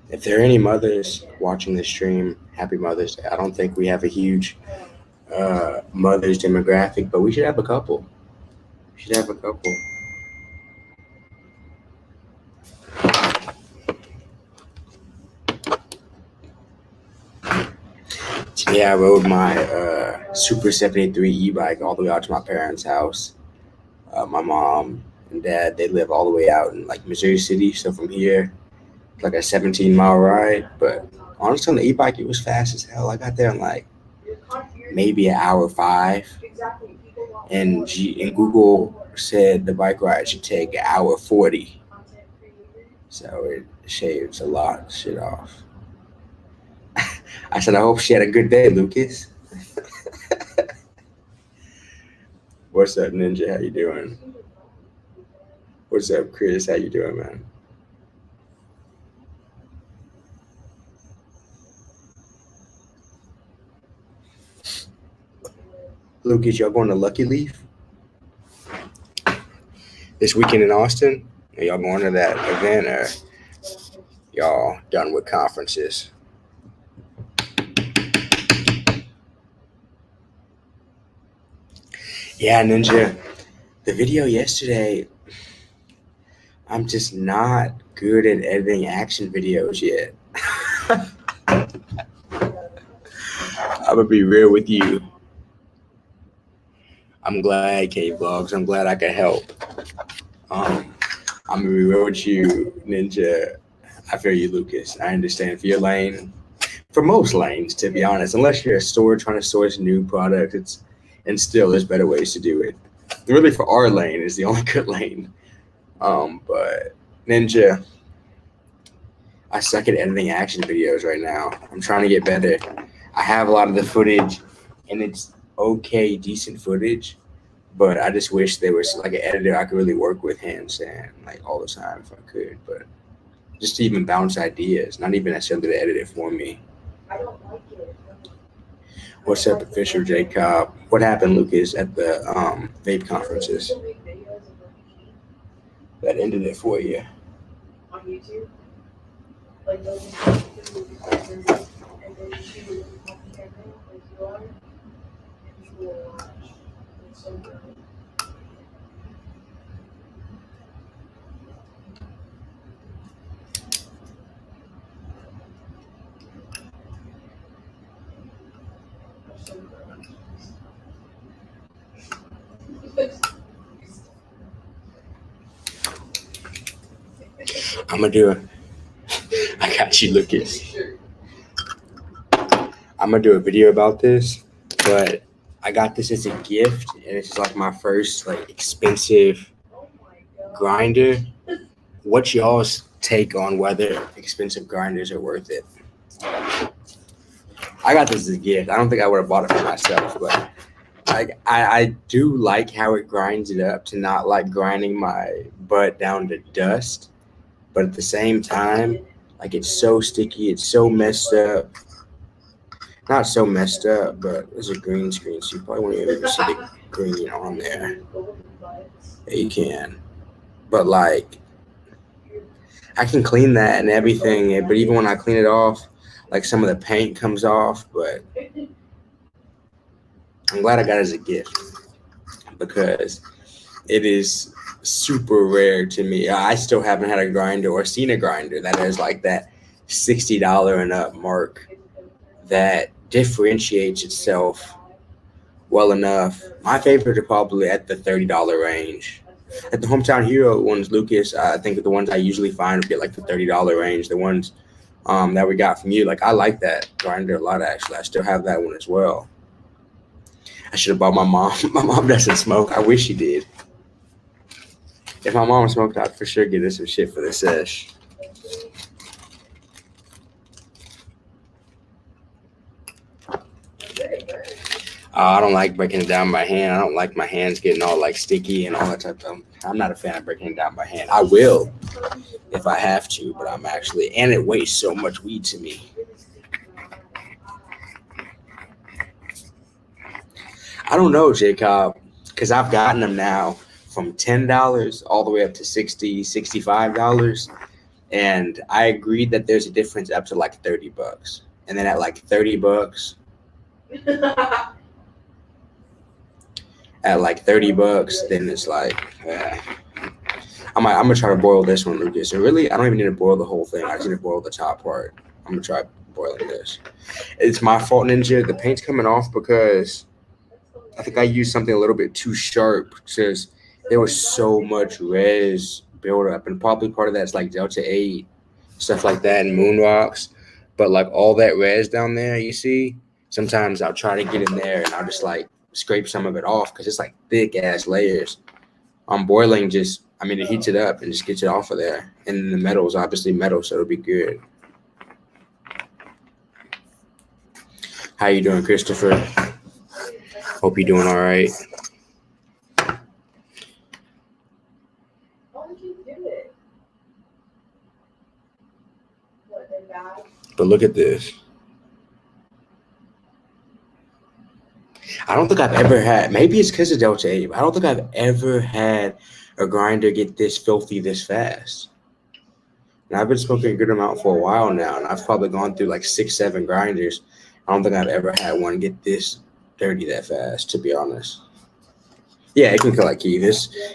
If there are any mothers watching this stream, happy Mother's Day. I don't think we have a huge mothers demographic, but we should have a couple. We should have a couple. Today I rode my Super 73 e-bike all the way out to my parents' house. My mom and dad, they live all the way out in like Missouri City, so from here, it's like a 17-mile ride. But honestly, on the e-bike, it was fast as hell. I got there in like maybe an hour five, and Google said the bike ride should take an hour 40, so it shaves a lot of shit off. I said, I hope she had a good day, Lucas. What's up, Ninja? How you doing? What's up, Chris? How you doing, man? Lucas, y'all going to Lucky Leaf this weekend in Austin? Are y'all going to that event, or y'all done with conferences? Yeah, Ninja. The video yesterday, I'm just not good at editing action videos yet. I'm gonna be real with you. I'm glad, K Vlogs. I'm glad I could help. Um, I'm gonna be real with you, Ninja. I feel you, Lucas. I understand for your lane. For most lanes, to be honest, unless you're a store trying to source new products, and still there's better ways to do it. Really, for our lane is the only good lane. But Ninja, I suck at editing action videos right now. I'm trying to get better. I have a lot of the footage, and it's okay, decent footage. But I just wish there was like an editor I could really work with hands and like all the time if I could. But just to even bounce ideas, not even necessarily to edit it for me. What's up, Official Jacob? What happened, Lucas, at the vape conferences that ended it for you? I'm gonna do it. I got you, Lucas. I'm gonna do a video about this, but I got this as a gift, and it's just like my first like expensive grinder. What's y'all's take on whether expensive grinders are worth it? I got this as a gift. I don't think I would have bought it for myself, but I do like how it grinds it up to not like grinding my butt down to dust, but at the same time, like it's so sticky, it's so messed up. Not so messed up, but there's a green screen, so you probably won't even see the green on there. Yeah, you can, but like I can clean that and everything, but even when I clean it off, like some of the paint comes off. But I'm glad I got it as a gift because it is super rare to me. I still haven't had a grinder or seen a grinder that is like that $60 and up mark that differentiates itself well enough. My favorites are probably at the $30 range. At the Hometown Hero ones, Lucas, I think the ones I usually find would be like the $30 range. The ones that we got from you, like I like that grinder a lot. Actually, I still have that one as well. I should have bought my mom. My mom doesn't smoke. I wish she did. If my mom smoked, I'd for sure get her some shit for the sesh. I don't like breaking it down by hand. I don't like my hands getting all like sticky and all that type of. I'm not a fan of breaking it down by hand. I will if I have to, but I'm actually, and it weighs so much weed to me. I don't know, Jacob, because I've gotten them now from $10 all the way up to $60, $65. And I agreed that there's a difference up to like $30. And then at like $30, then it's like, I'm gonna try to boil this one, Lucas. And really, I don't even need to boil the whole thing. I just need to boil the top part. I'm gonna try boiling this. It's my fault, Ninja. The paint's coming off because I think I used something a little bit too sharp because there was so much res buildup, and probably part of that's like Delta 8, stuff like that, and moon rocks. But like all that res down there, you see, sometimes I'll try to get in there and I'll just like scrape some of it off because it's like thick ass layers. Boiling it heats it up and just gets it off of there. And the metal is obviously metal, so it'll be good. How you doing, Christopher? Hope you're doing all right. Why would you do it? What, they're bad? But look at this. I don't think I've ever had, maybe it's because of Delta 8, but I don't think I've ever had a grinder get this filthy this fast. And I've been smoking a good amount for a while now, and I've probably gone through like 6-7 grinders. I don't think I've ever had one get this dirty that fast, to be honest. Yeah, it can kill like Keith.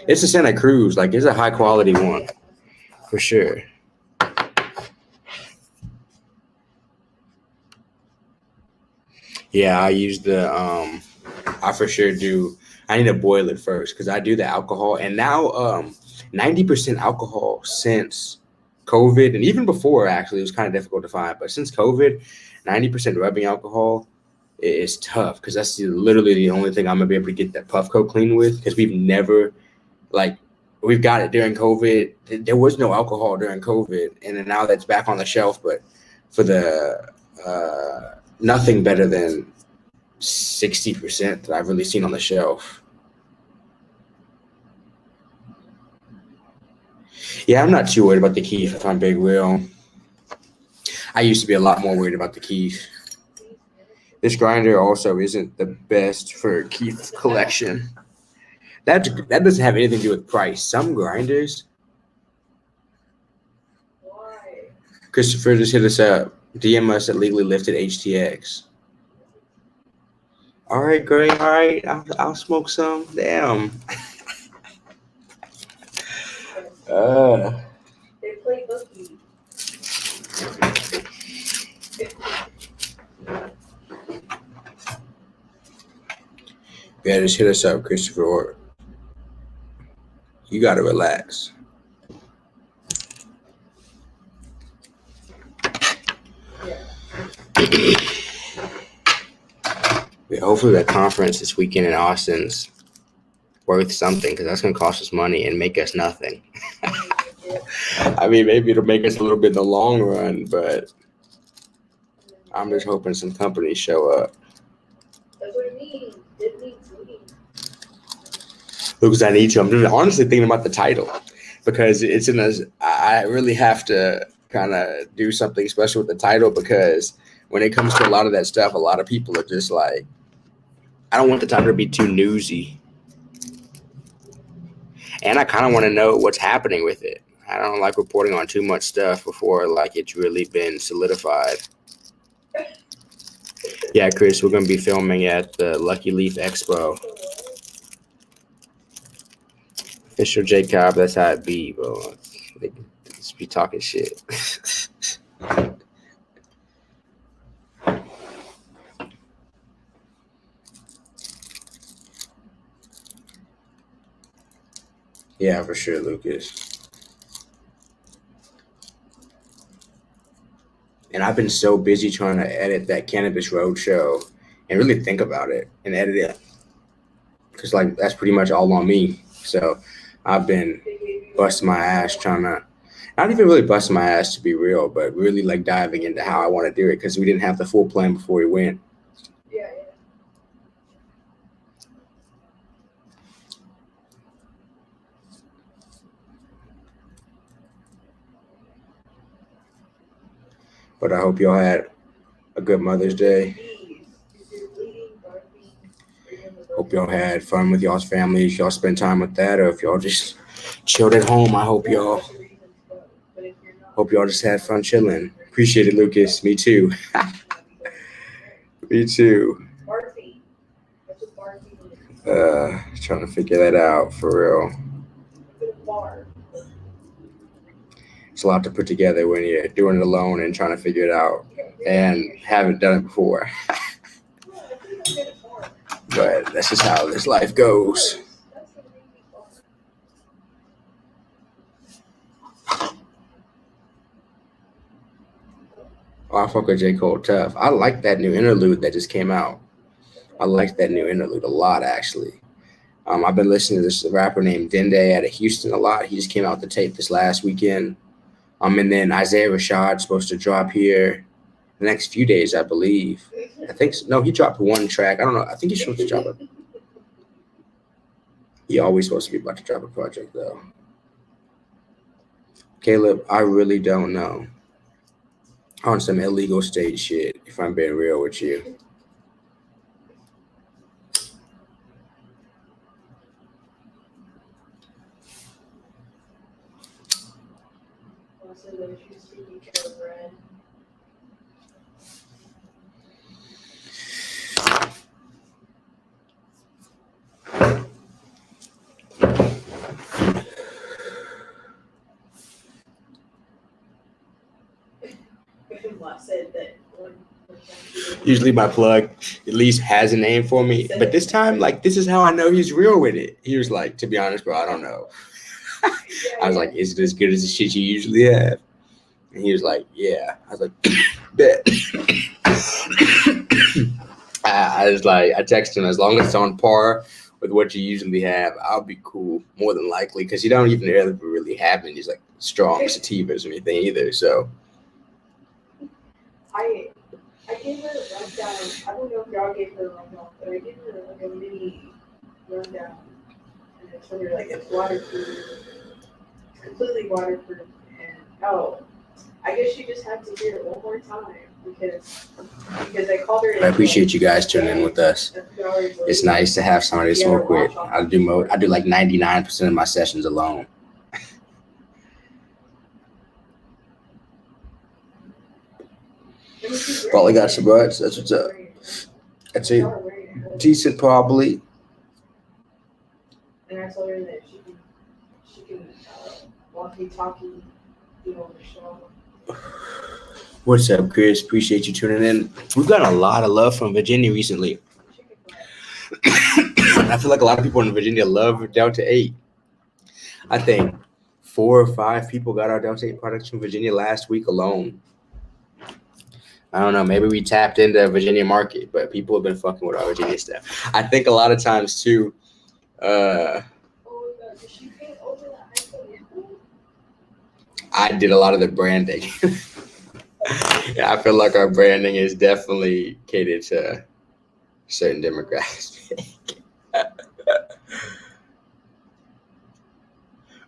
It's a Santa Cruz. Like, it's a high quality one, for sure. Yeah, I use the, I for sure do. I need to boil it first because I do the alcohol. And now 90% alcohol since COVID, and even before, actually, it was kind of difficult to find. But since COVID, 90% rubbing alcohol is tough because that's literally the only thing I'm going to be able to get that Puffco clean with because we've got it during COVID. There was no alcohol during COVID, and then now that's back on the shelf. But for the nothing better than 60% that I've really seen on the shelf. Yeah, I'm not too worried about the Keef if I'm Big Will. I used to be a lot more worried about the Keef. This grinder also isn't the best for Keef collection. That doesn't have anything to do with price. Some grinders. Why? Christopher, just hit us up. DM us at Legally Lifted HTX. All right, great. All right, I'll smoke some. Damn. They play bookie. Yeah, just hit us up, Christopher. You gotta relax. Yeah, hopefully that conference this weekend in Austin's worth something because that's going to cost us money and make us nothing. I mean, maybe it'll make us a little bit in the long run, but I'm just hoping some companies show up. That's what it means. It means me. Because I need to. I'm just honestly thinking about the title because I really have to kind of do something special with the title because when it comes to a lot of that stuff, a lot of people are just like, I don't want the title to be too newsy. And I kind of want to know what's happening with it. I don't like reporting on too much stuff before like it's really been solidified. Yeah, Chris, we're going to be filming at the Lucky Leaf Expo. Official Jacob, that's how it be, bro. They just be talking shit. Yeah, for sure, Lucas. And I've been so busy trying to edit that Cannabis Roadshow and really think about it and edit it. Because, like, that's pretty much all on me. So I've been busting my ass trying to, not even really busting my ass to be real, but really, like, diving into how I want to do it because we didn't have the full plan before we went. Yeah. But I hope y'all had a good Mother's Day. Hope y'all had fun with y'all's families. Y'all spend time with that, or if y'all just chilled at home, I hope y'all. But if you're not, Hope y'all just had fun chilling. Appreciate it, Lucas. Me too. Me too. Barfy. That's what barfy means. Trying to figure that out for real. Good bar. It's a lot to put together when you're doing it alone and trying to figure it out and haven't done it before. Yeah, I think I'm good at bar. But that's just how this life goes. That's what made me bar. Oh, I fuck with J. Cole tough. I like that new interlude that just came out. I like that new interlude a lot, actually. I've been listening to this rapper named Dende out of Houston a lot. He just came out the tape this last weekend. And then Isaiah Rashad's supposed to drop here the next few days, I believe. I think so. No, he dropped one track. I don't know. I think he's supposed to drop it. He always supposed to be about to drop a project though. Caleb, I really don't know. On some illegal state shit, if I'm being real with you. Also, those who speaking to bread. I said that one. Usually my plug at least has a name for me. But this time, like, this is how I know he's real with it. He was like, to be honest, bro, I don't know. I was like, is it as good as the shit you usually have? And he was like, yeah. I was like, bet. I was like, I texted him, as long as it's on par with what you usually have, I'll be cool, more than likely, because you don't even really have any like strong sativas or anything either. So I gave her a rundown. I don't know if y'all gave her a rundown, but I gave her like a mini rundown. And I told her like it's waterproof. It's completely waterproof. And I guess she just had to hear it one more time because I called her. I appreciate you guys tuning in with us. It's nice to have somebody to smoke with. I do like 99% of my sessions alone. Probably got some buds. That's what's up. That's a decent probably. And I told her that she can walkie-talkie, you know, the show. What's up, Chris? Appreciate you tuning in. We've gotten a lot of love from Virginia recently. I feel like a lot of people in Virginia love Delta 8. I think 4 or 5 people got our Delta 8 products from Virginia last week alone. I don't know. Maybe we tapped into the Virginia market, but people have been fucking with our Virginia stuff. I think a lot of times too. I did a lot of the branding. Yeah, I feel like our branding is definitely catered to certain demographics.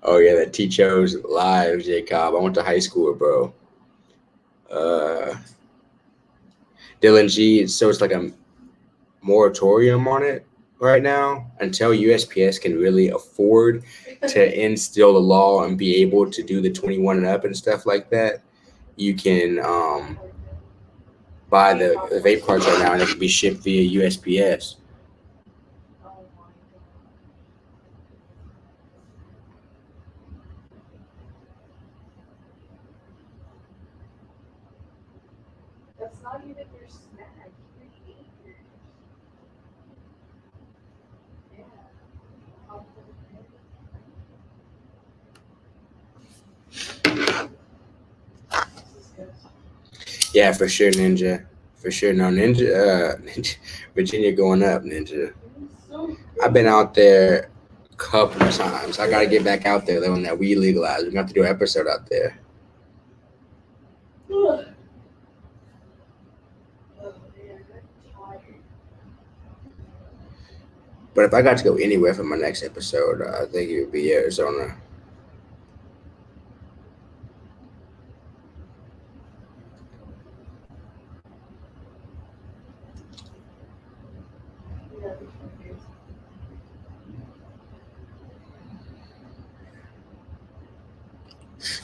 Oh yeah, that T-Chose live, Jacob. I went to high school with bro. Dylan G. So it's like a moratorium on it right now until USPS can really afford to instill the law and be able to do the 21 and up and stuff like that. You can buy the vape cards right now and it can be shipped via USPS. That's not even your snack. You eat it. Yeah, for sure, Ninja. For sure, no, Ninja, Virginia going up, Ninja. I've been out there a couple of times. I gotta get back out there though when that weed legalized. We're gonna have to do an episode out there. But if I got to go anywhere for my next episode, I think it would be Arizona.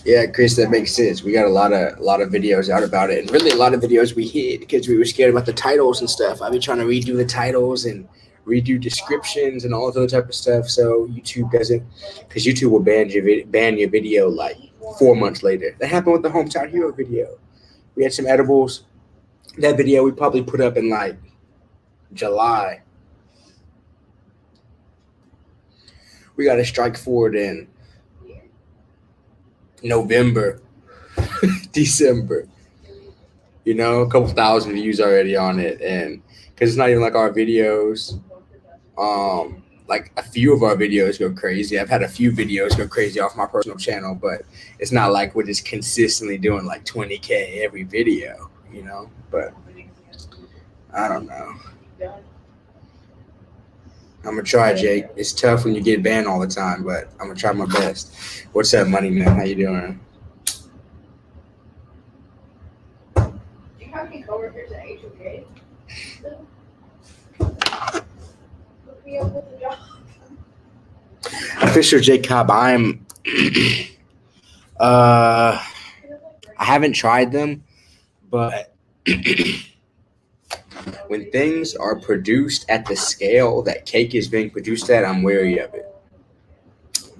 Yeah, Chris, that makes sense. We got a lot of videos out about it, and really a lot of videos we hid because we were scared about the titles and stuff. I've been trying to redo the titles and redo descriptions and all of those type of stuff, so YouTube doesn't, because YouTube will ban your video like 4 months later. That happened with the Hometown Hero video. We had some edibles. That video we probably put up in like July. We got a strike for it in November, December. You know, a couple thousand views already on it, and because it's not even like our videos. Like a few of our videos go crazy. I've had a few videos go crazy off my personal channel, but it's not like we're just consistently doing like 20K every video. You know, but I don't know. I'm gonna try, Jake. It's tough when you get banned all the time, but I'm gonna try my best. What's up, Money Man? How you doing? Do you have any coworkers at HOK? Hook me up with a job. Official Jake Cobb. I'm. I haven't tried them, but when things are produced at the scale that cake is being produced at, I'm wary of it.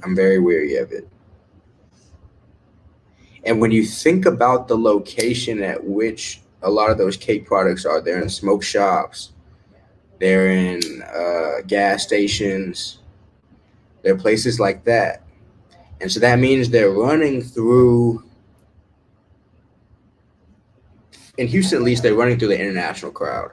I'm very wary of it. And when you think about the location at which a lot of those cake products are, they're in smoke shops, they're in gas stations, they're places like that. And so that means they're running through, in Houston at least, they're running through the international crowd.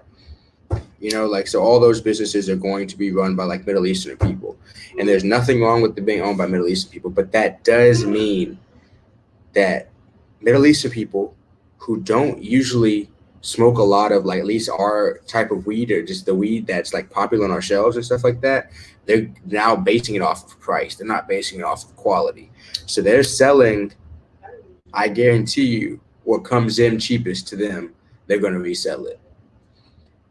You know, like, so all those businesses are going to be run by like Middle Eastern people. And there's nothing wrong with them being owned by Middle Eastern people, but that does mean that Middle Eastern people who don't usually smoke a lot of like at least our type of weed or just the weed that's like popular on our shelves and stuff like that, they're now basing it off of price. They're not basing it off of quality. So they're selling, I guarantee you, what comes in cheapest to them, they're going to resell it.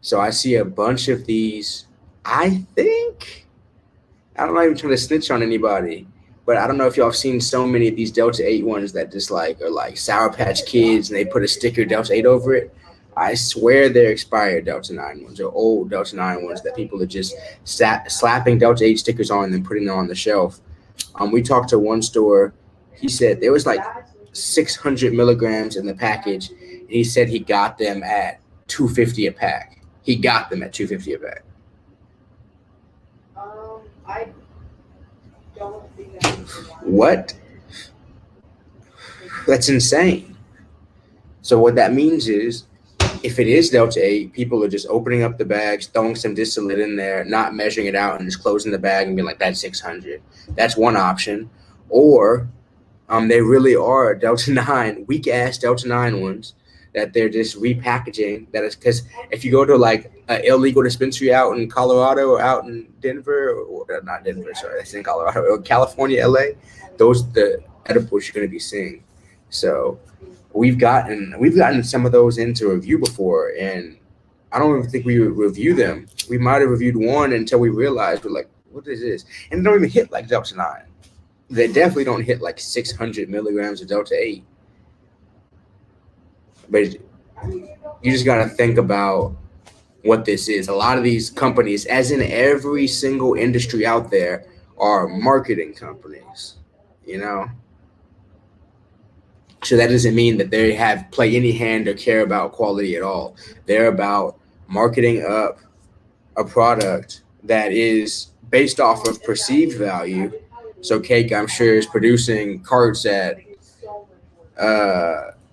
So I see a bunch of these, I'm not even trying to snitch on anybody, but I don't know if y'all have seen so many of these Delta 8 ones that just like are like Sour Patch Kids and they put a sticker Delta 8 over it. I swear they're expired Delta 9 ones or old Delta 9 ones that people are just slapping Delta 8 stickers on and then putting them on the shelf. We talked to one store. He said there was like 600 milligrams in the package. And he said he got them at $250 a pack. He got them at $250 a pack. I don't think that. What? That's insane. So what that means is, if it is Delta 8, people are just opening up the bags, throwing some distillate in there, not measuring it out, and just closing the bag and being like, that's 600. That's one option. Or they really are Delta 9, weak-ass Delta 9 ones that they're just repackaging. That is because if you go to like an illegal dispensary out in Colorado or out in Denver, or not Denver, sorry, that's in Colorado, or California, LA, those the edibles you're going to be seeing. So we've gotten some of those into review before, and I don't even think we review them. We might have reviewed one until we realized we're like, what is this? And they don't even hit like Delta 9. They definitely don't hit like 600 milligrams of Delta 8. But you just got to think about what this is. A lot of these companies, as in every single industry out there, are marketing companies, you know? So that doesn't mean that they play any hand or care about quality at all. They're about marketing up a product that is based off of perceived value. So Cake, I'm sure, is producing carts at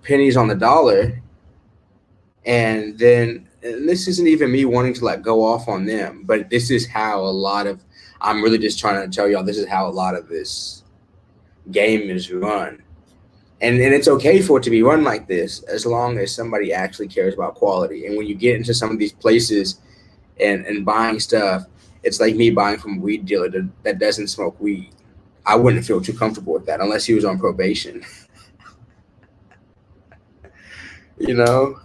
pennies on the dollar. And then, and this isn't even me wanting to like go off on them, but this is how I'm really just trying to tell y'all, this is how a lot of this game is run. And it's okay for it to be run like this as long as somebody actually cares about quality. And when you get into some of these places and buying stuff, it's like me buying from a weed dealer that doesn't smoke weed. I wouldn't feel too comfortable with that unless he was on probation. You know?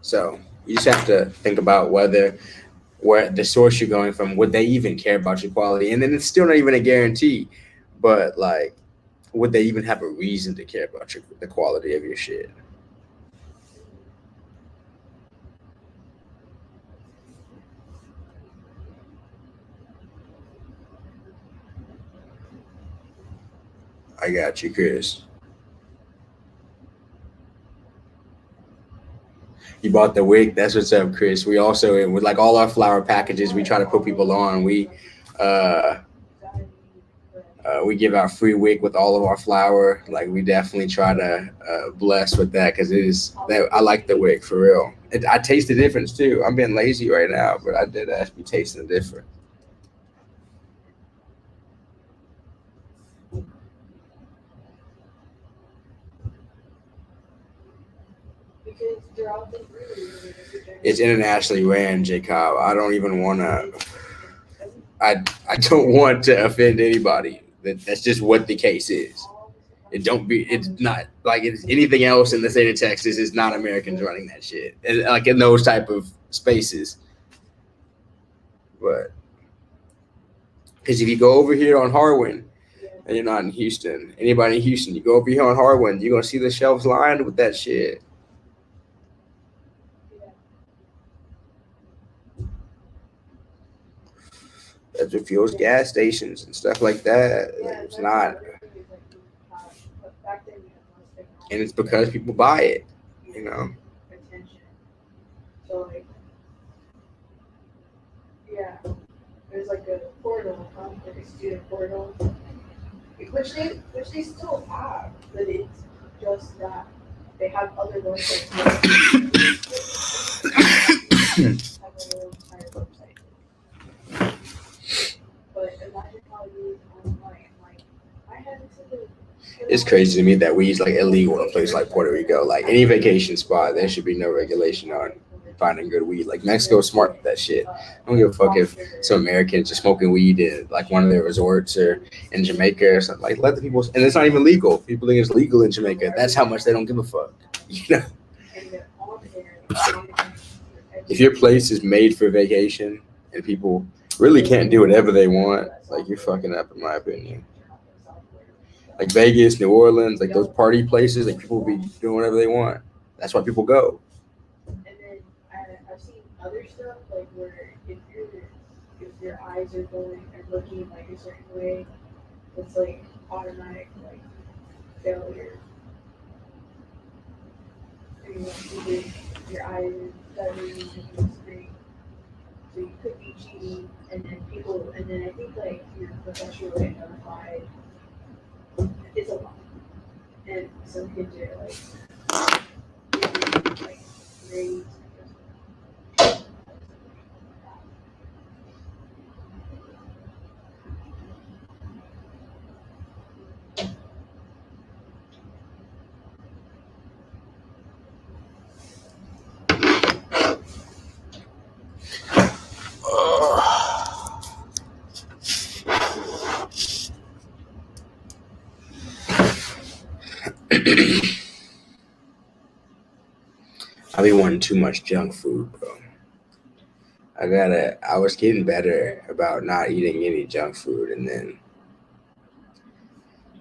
So you just have to think about whether where the source you're going from, would they even care about your quality? And then it's still not even a guarantee, but like, would they even have a reason to care about the quality of your shit? I got you, Chris. You bought the wig. That's what's up, Chris. We also, with like all our flower packages, we try to put people on. Uh, we give out free wig with all of our flour. Like we definitely try to bless with that because it is that I like the wig for real. I taste the difference too. I'm being lazy right now, but I did actually taste the difference. Because they're often really, It's internationally ran, Jacob. I don't even want to. I don't want to offend anybody. That's just what the case is. It don't be. It's not like it's anything else in the state of Texas. It's not Americans running that shit. And like in those type of spaces. But because if you go over here on Harwin, and you're not in Houston, anybody in Houston, you go over here on Harwin, you're gonna see the shelves lined with that shit. That's what fuels gas stations and stuff like that. Like, it's not, and it's because people buy it. You know. attention. So like, yeah, there's like a portal, like a student portal, which they still have, but it's just that they have other websites. Have a little entire website. But imagine how it is online. Like, I had to. It's crazy to me that weed's like illegal in a place like Puerto Rico. Like any vacation spot, there should be no regulation on finding good weed. Like Mexico's smart with that shit. I don't give a fuck if some Americans are smoking weed in like one of their resorts or in Jamaica or something. Like let the people, and it's not even legal. People think it's legal in Jamaica. That's how much they don't give a fuck. You know, if your place is made for vacation and people really can't do whatever they want, like you're fucking up, in my opinion. Like Vegas, New Orleans, like those party places, like people be doing whatever they want. That's why people go. And then I've seen other stuff like where if your eyes are going and looking like a certain way, it's like automatic like failure. I mean, like your eyes are stuttering and screen. So you could be cheating, and then I think like your professor would identify it's a lot, and some kids are like grades. I be wanting too much junk food, bro. I was getting better about not eating any junk food, and then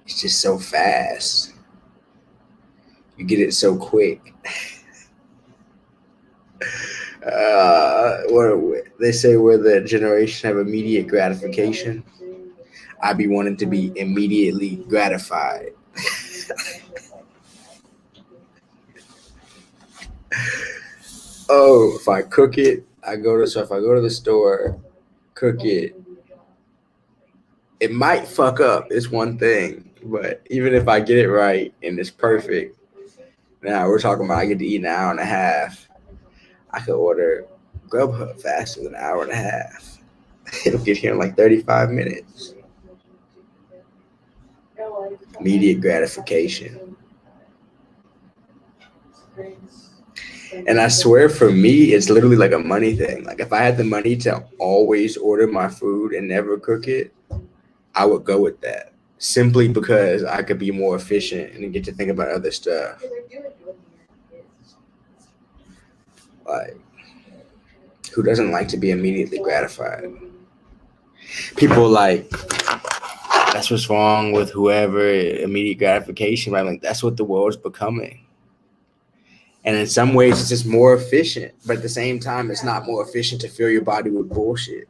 it's just so fast. You get it so quick. What they say, we're the generation of immediate gratification. I be wanting to be immediately gratified. Oh, if I cook it, if I go to the store, cook it, it might fuck up. It's one thing, but even if I get it right and it's perfect, now we're talking about I get to eat an hour and a half. I could order Grubhub faster than an hour and a half. It'll get here in like 35 minutes. Immediate gratification. And I swear for me, it's literally like a money thing. Like if I had the money to always order my food and never cook it, I would go with that. Simply because I could be more efficient and get to think about other stuff. Like, who doesn't like to be immediately gratified? People like, that's what's wrong with whoever, immediate gratification. Right? Like, that's what the world's becoming. And in some ways, it's just more efficient. But at the same time, it's not more efficient to fill your body with bullshit.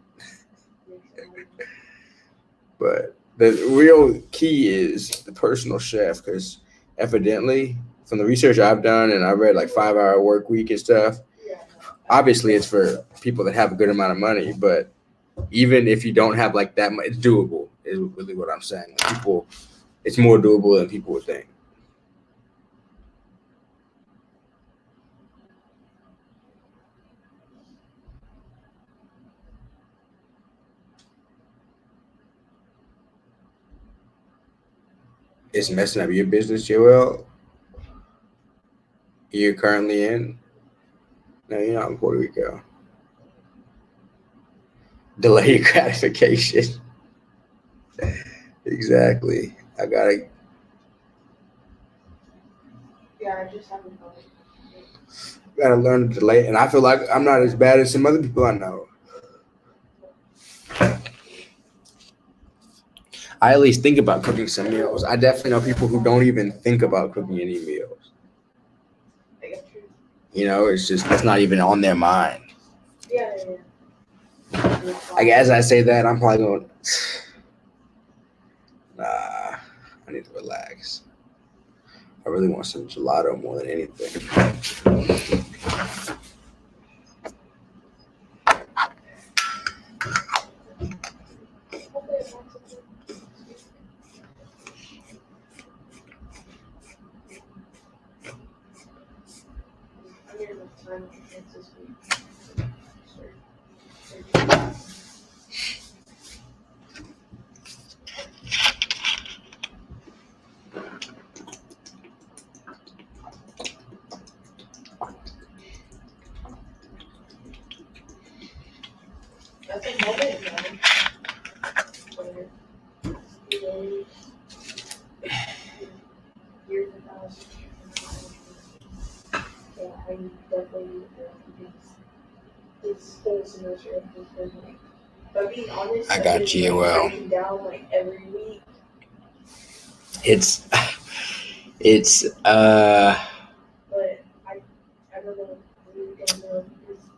But the real key is the personal chef, because evidently, from the research I've done, and I read like 5-hour work week and stuff, obviously it's for people that have a good amount of money, but even if you don't have like that much, it's doable is really what I'm saying. Like people, it's more doable than people would think. It's messing up your business, Joel. You're currently in? No, you're not in Puerto Rico. Delayed gratification. Exactly. I gotta. Yeah, I just haven't done it. Gotta learn to delay, and I feel like I'm not as bad as some other people I know. I at least think about cooking some meals. I definitely know people who don't even think about cooking any meals. I guess true. You know, it's just it's not even on their mind. Yeah. Like as I say that, I'm probably going, nah, I need to relax. I really want some gelato more than anything. That's a moment now. Years ago. Yeah, I definitely it's still a semester of this like, but being honest, I got you. Well, breaking down like every week. It's But I don't know. I really don't know.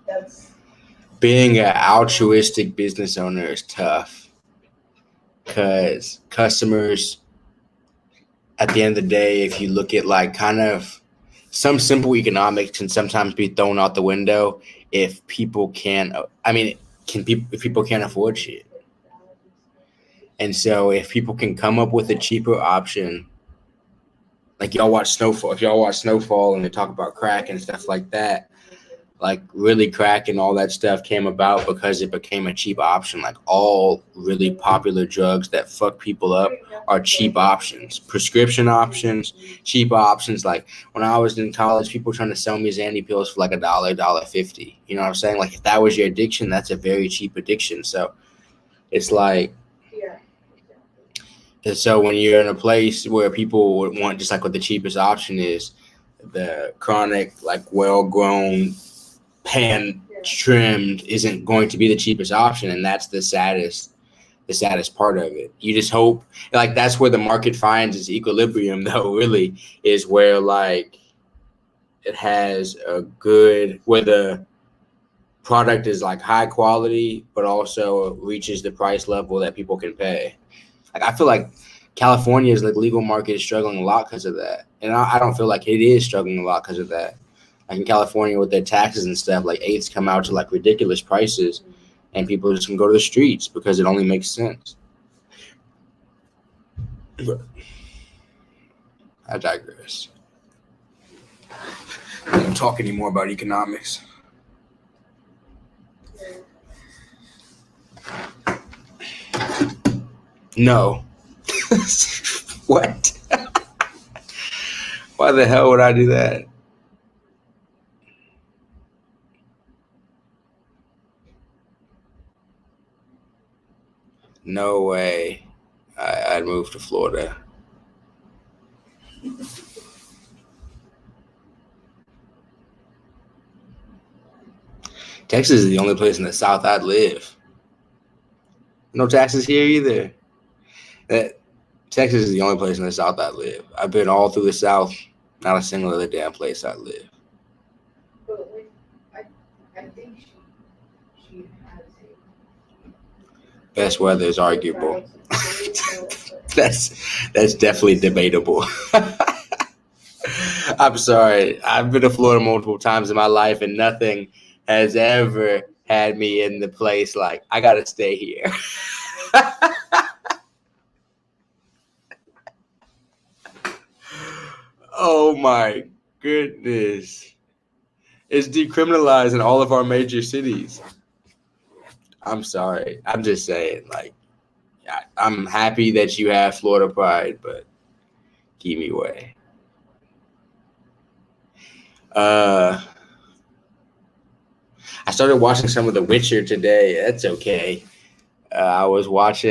That's being an altruistic business owner is tough because customers, at the end of the day, if you look at like kind of some simple economics can sometimes be thrown out the window if people can't. I mean, if people can't afford shit. And so if people can come up with a cheaper option, like y'all watch Snowfall, if y'all watch Snowfall and they talk about crack and stuff like that, like really crack and all that stuff came about because it became a cheap option. Like all really popular drugs that fuck people up are cheap options, prescription options, cheap options. Like when I was in college, people trying to sell me Xanny pills for like $1, $1.50. You know what I'm saying? Like if that was your addiction, that's a very cheap addiction. So it's like, and so when you're in a place where people would want just like what the cheapest option is, the chronic, like well-grown, pan trimmed isn't going to be the cheapest option, and that's the saddest part of it. You just hope like that's where the market finds its equilibrium though, really, is where like it has a good where the product is like high quality but also reaches the price level that people can pay. Like I feel like California's like legal market is struggling a lot because of that, and I don't feel like it is struggling a lot because of that. Like in California with their taxes and stuff, like eighths come out to like ridiculous prices, and people just can go to the streets because it only makes sense. But I digress. I don't talk anymore about economics. No. What? Why the hell would I do that? No way. I'd move to Florida. Texas is the only place in the South I'd live. No taxes here either. Texas is the only place in the South I live. I've been all through the South. Not a single other damn place I live. But when I think she has Best weather is arguable. That's definitely debatable. I'm sorry. I've been to Florida multiple times in my life, and nothing has ever had me in the place like I gotta stay here. Oh my goodness. It's decriminalized in all of our major cities. I'm sorry. I'm just saying, like, I'm happy that you have Florida pride, but keep me away. I started watching some of The Witcher today. That's okay. I watched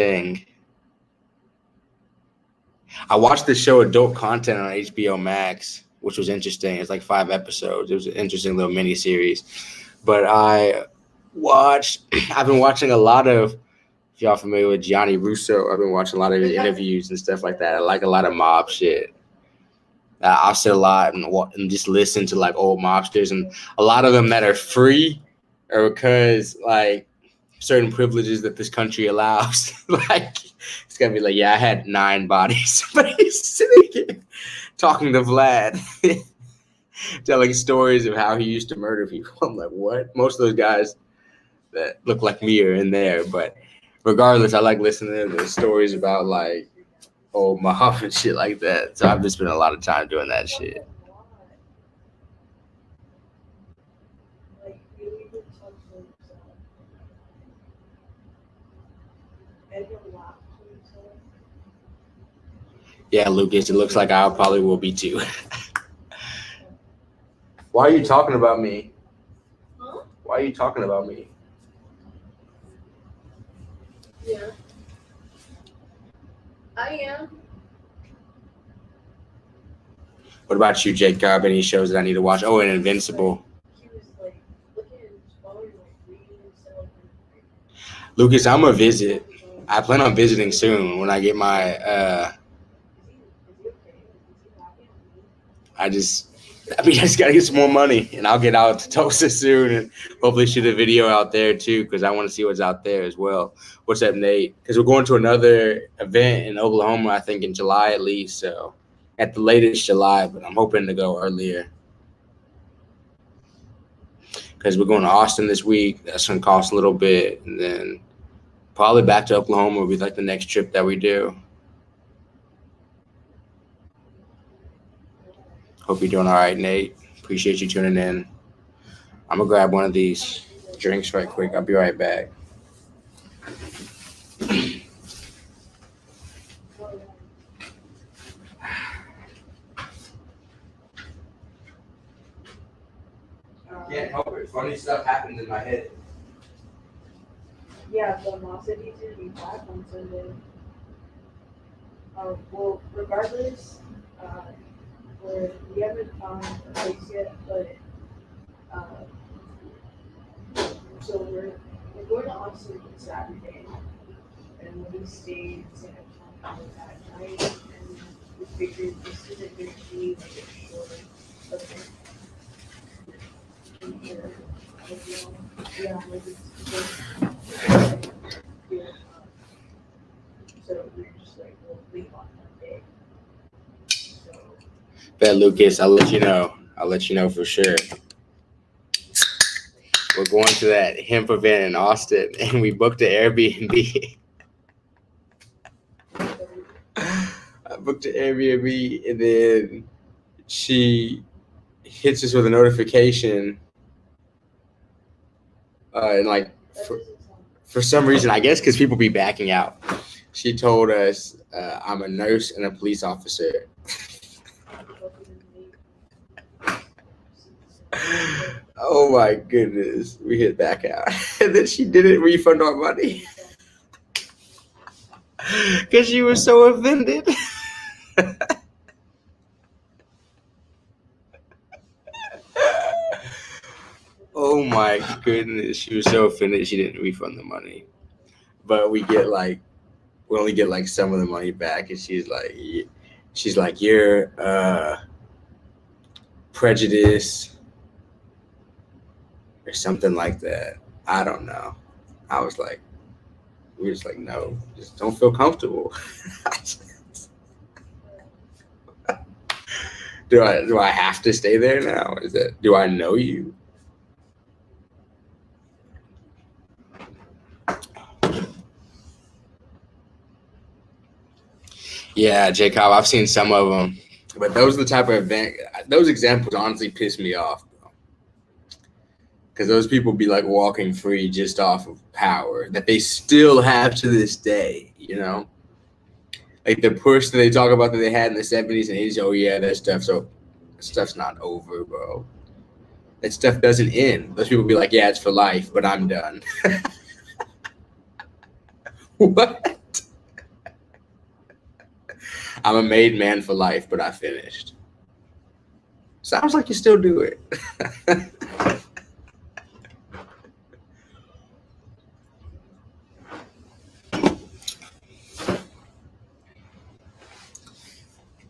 the show Adult Content on HBO Max, which was interesting. It's like 5 episodes. It was an interesting little mini series. But I've been watching a lot of, if y'all familiar with Gianni Russo, I've been watching a lot of his interviews and stuff like that. I like a lot of mob shit. I'll sit a lot and just listen to like old mobsters, and a lot of them that are free are because like certain privileges that this country allows. Like it's gonna be like, yeah, I had 9 bodies, but he's sitting here talking to Vlad, telling stories of how he used to murder people. I'm like, what? Most of those guys that look like me are in there, but regardless, I like listening to the stories about like old mob and shit like that. So I've just spent a lot of time doing that shit. Yeah, Lucas, it looks like I probably will be too. Why are you talking about me? Huh? Why are you talking about me? Yeah. I am. What about you, Jacob? Any shows that I need to watch? Oh, and Invincible. He was like looking at his phone, like reading himself. Lucas, I'm gonna visit. I plan on visiting soon when I get my I just gotta get some more money, and I'll get out to Tulsa soon, and hopefully shoot a video out there too, because I want to see what's out there as well. What's up, Nate? Because we're going to another event in Oklahoma, I think in July at least. So at the latest July, but I'm hoping to go earlier. Because we're going to Austin this week. That's gonna cost a little bit, and then probably back to Oklahoma will be like the next trip that we do. Hope you're doing all right, Nate. Appreciate you tuning in. I'm going to grab one of these drinks right quick. I'll be right back. Can't help it. Funny stuff happens in my head. Yeah, the mom said he's gonna be back on Sunday. Well, regardless, we haven't found a place yet, but so we're going to Austin on Saturday, and we'll be staying in San Antonio that night, and we figured this isn't going to be like a short event. Yeah, like so we're just like, we'll leave on Monday. So. Bet, Lucas, I'll let you know. I'll let you know for sure. We're going to that hemp event in Austin, and we booked an Airbnb. I booked an Airbnb, and then she hits us with a notification. And like for some reason, I guess because people be backing out, she told us I'm a nurse and a police officer. Oh my goodness, we hit back out. And then she didn't refund our money because she was so offended. Oh my my goodness, she was so offended she didn't refund the money. But we only get like some of the money back, and she's like, you're prejudice or something like that. I don't know. I was like, we were just like, no, just don't feel comfortable. Do I have to stay there now? Do I know you? Yeah, Jacob, I've seen some of them, but those are the type of those examples honestly piss me off, bro. Because those people be like walking free just off of power that they still have to this day, you know? Like the push that they talk about that they had in the 70s and 80s, oh yeah, that stuff's not over, bro. That stuff doesn't end. Those people be like, yeah, it's for life, but I'm done. What? I'm a made man for life, but I finished. Sounds like you still do it.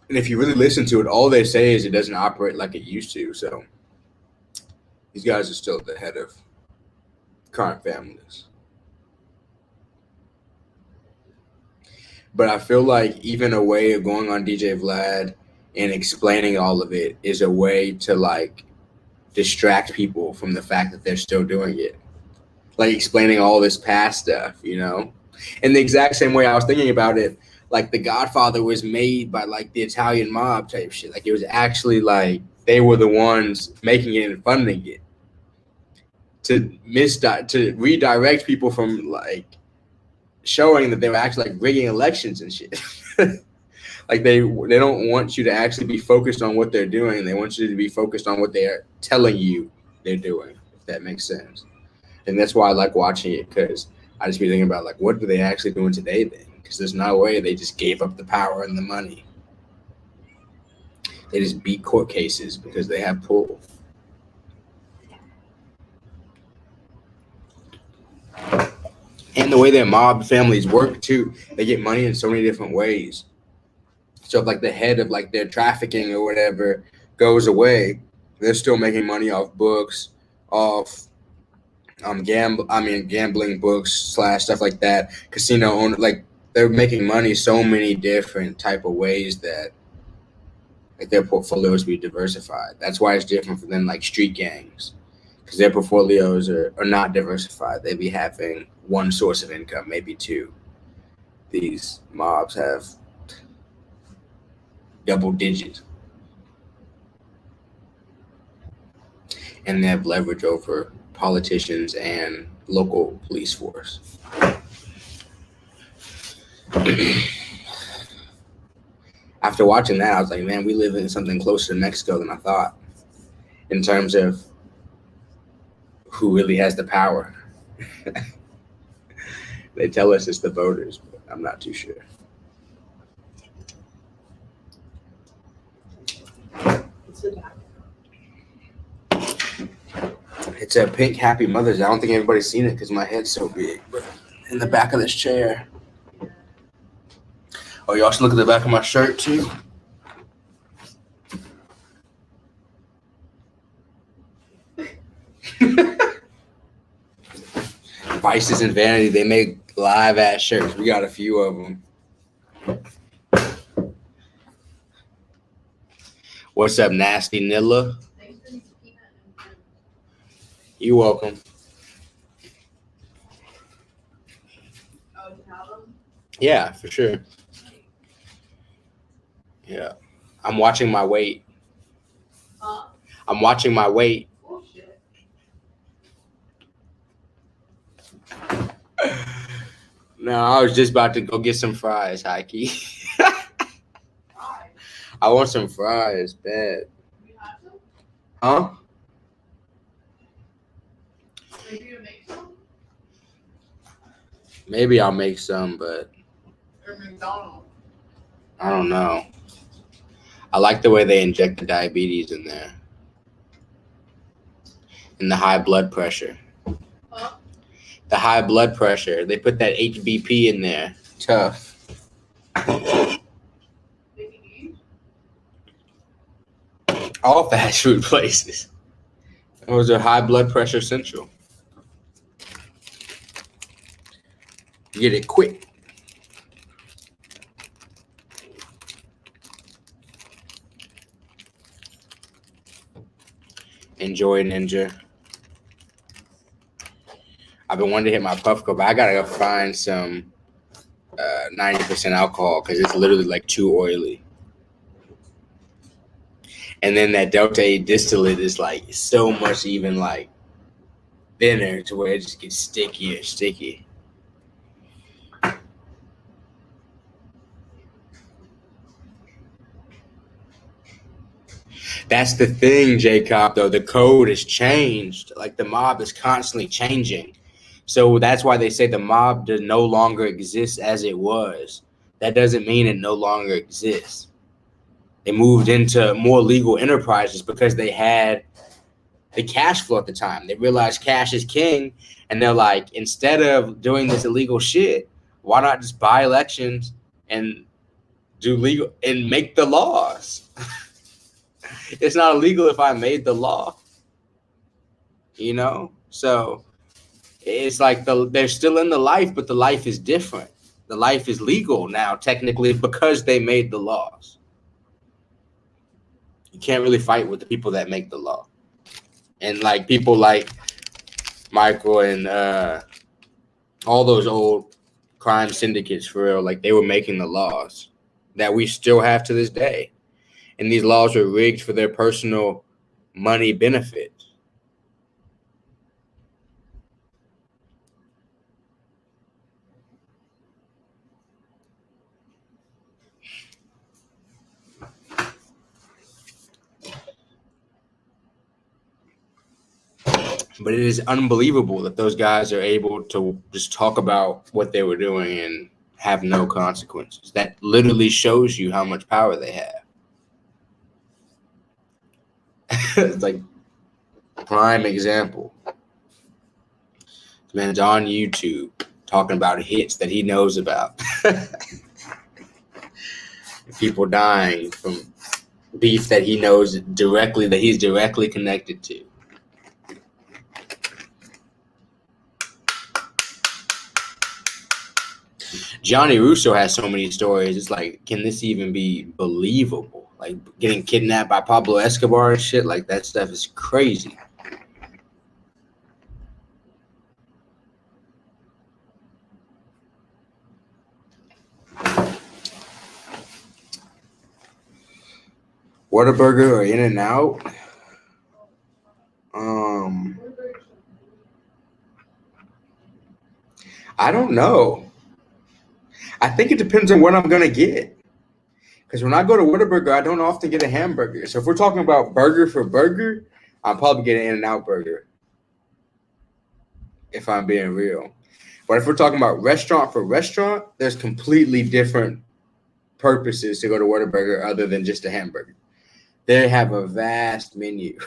And if you really listen to it, all they say is it doesn't operate like it used to. So these guys are still at the head of current families. But I feel like even a way of going on DJ Vlad and explaining all of it is a way to like distract people from the fact that they're still doing it. Like explaining all this past stuff, you know? In the exact same way I was thinking about it, like The Godfather was made by like the Italian mob type shit. Like it was actually like they were the ones making it and funding it to redirect people from like showing that they were actually like rigging elections and shit. Like they don't want you to actually be focused on what they're doing. They want you to be focused on what they're telling you they're doing, if that makes sense. And that's why I like watching it, because I just be thinking about like, what are they actually doing today then? Because there's no way they just gave up the power and the money. They just beat court cases because they have pull. And the way their mob families work too, they get money in so many different ways. So if like the head of like their trafficking or whatever goes away, they're still making money off books, off gambling books / stuff like that. Casino owner, like they're making money so many different type of ways that like their portfolios be diversified. That's why it's different from them like street gangs, because their portfolios are not diversified. They be having one source of income, maybe two. These mobs have double digits, and they have leverage over politicians and local police force. After watching that, I was like, man, we live in something closer to Mexico than I thought in terms of who really has the power. They tell us it's the voters, but I'm not too sure. It's a pink Happy Mother's. I don't think anybody's seen it because my head's so big. But in the back of this chair. Oh, y'all should look at the back of my shirt too. Vices and Vanity, they make live ass shirts. We got a few of them. What's up, Nasty Nilla? You welcome. Yeah, for sure. Yeah. I'm watching my weight. I'm watching my weight. No, I was just about to go get some fries, Heike. I want some fries, bad. Huh? Maybe I'll make some, but I don't know. I like the way they inject the diabetes in there. and the high blood pressure. The high blood pressure. They put that HBP in there. Tough. All fast food places. Those are high blood pressure central. You get it quick. Enjoy, Ninja. I've been wanting to hit my Puffco, but I gotta go find some 90% alcohol because it's literally like too oily. And then that Delta 8 distillate is like so much even like thinner to where it just gets sticky and sticky. That's the thing, Jacob, though. The code has changed. Like the mob is constantly changing. So that's why they say the mob does no longer exist as it was. That doesn't mean it no longer exists. They moved into more legal enterprises because they had the cash flow at the time. They realized cash is king. And they're like, instead of doing this illegal shit, why not just buy elections and do legal and make the laws? It's not illegal if I made the law, you know? So it's like they're still in the life, but the life is different. The life is legal now, technically, because they made the laws. You can't really fight with the people that make the law. And like people like Michael and all those old crime syndicates, for real, like they were making the laws that we still have to this day. And these laws were rigged for their personal money benefit. But it is unbelievable that those guys are able to just talk about what they were doing and have no consequences. That literally shows you how much power they have. It's like prime example. This man's on YouTube talking about hits that he knows about. People dying from beef that he knows directly, that he's directly connected to. Johnny Russo has so many stories. It's like, can this even be believable? Like getting kidnapped by Pablo Escobar and shit. Like that stuff is crazy. Whataburger or In-N-Out? I don't know. I think it depends on what I'm gonna get. Because when I go to Whataburger, I don't often get a hamburger. So if we're talking about burger for burger, I'm probably getting an In-N-Out burger. If I'm being real. But if we're talking about restaurant for restaurant, there's completely different purposes to go to Whataburger other than just a hamburger. They have a vast menu.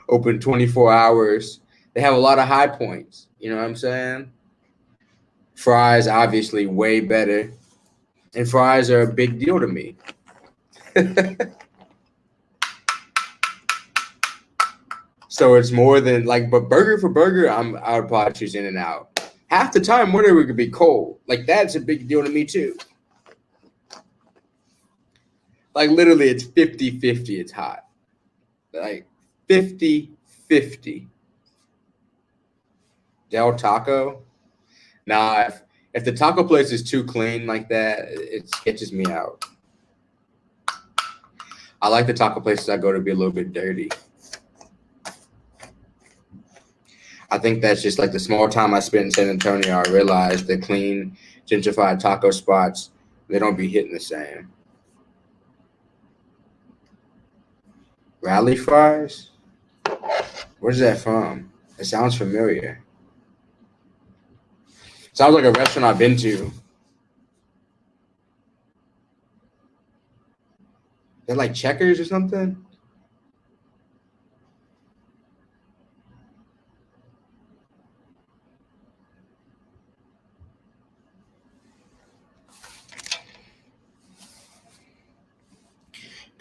Open 24 hours. They have a lot of high points. You know what I'm saying? Fries, obviously, way better. And fries are a big deal to me. So it's more than like, but burger for burger, I would probably choose In-N-Out. Half the time, whatever could be cold. Like that's a big deal to me too. Like literally, it's 50-50. It's hot. Like 50-50. Del Taco. Nah, if the taco place is too clean like that, it sketches me out. I like the taco places I go to be a little bit dirty. I think that's just like the small time I spent in San Antonio, I realized the clean, gentrified taco spots, they don't be hitting the same. Rally Fries? Where's that from? It sounds familiar. Sounds like a restaurant I've been to. They're like Checkers or something?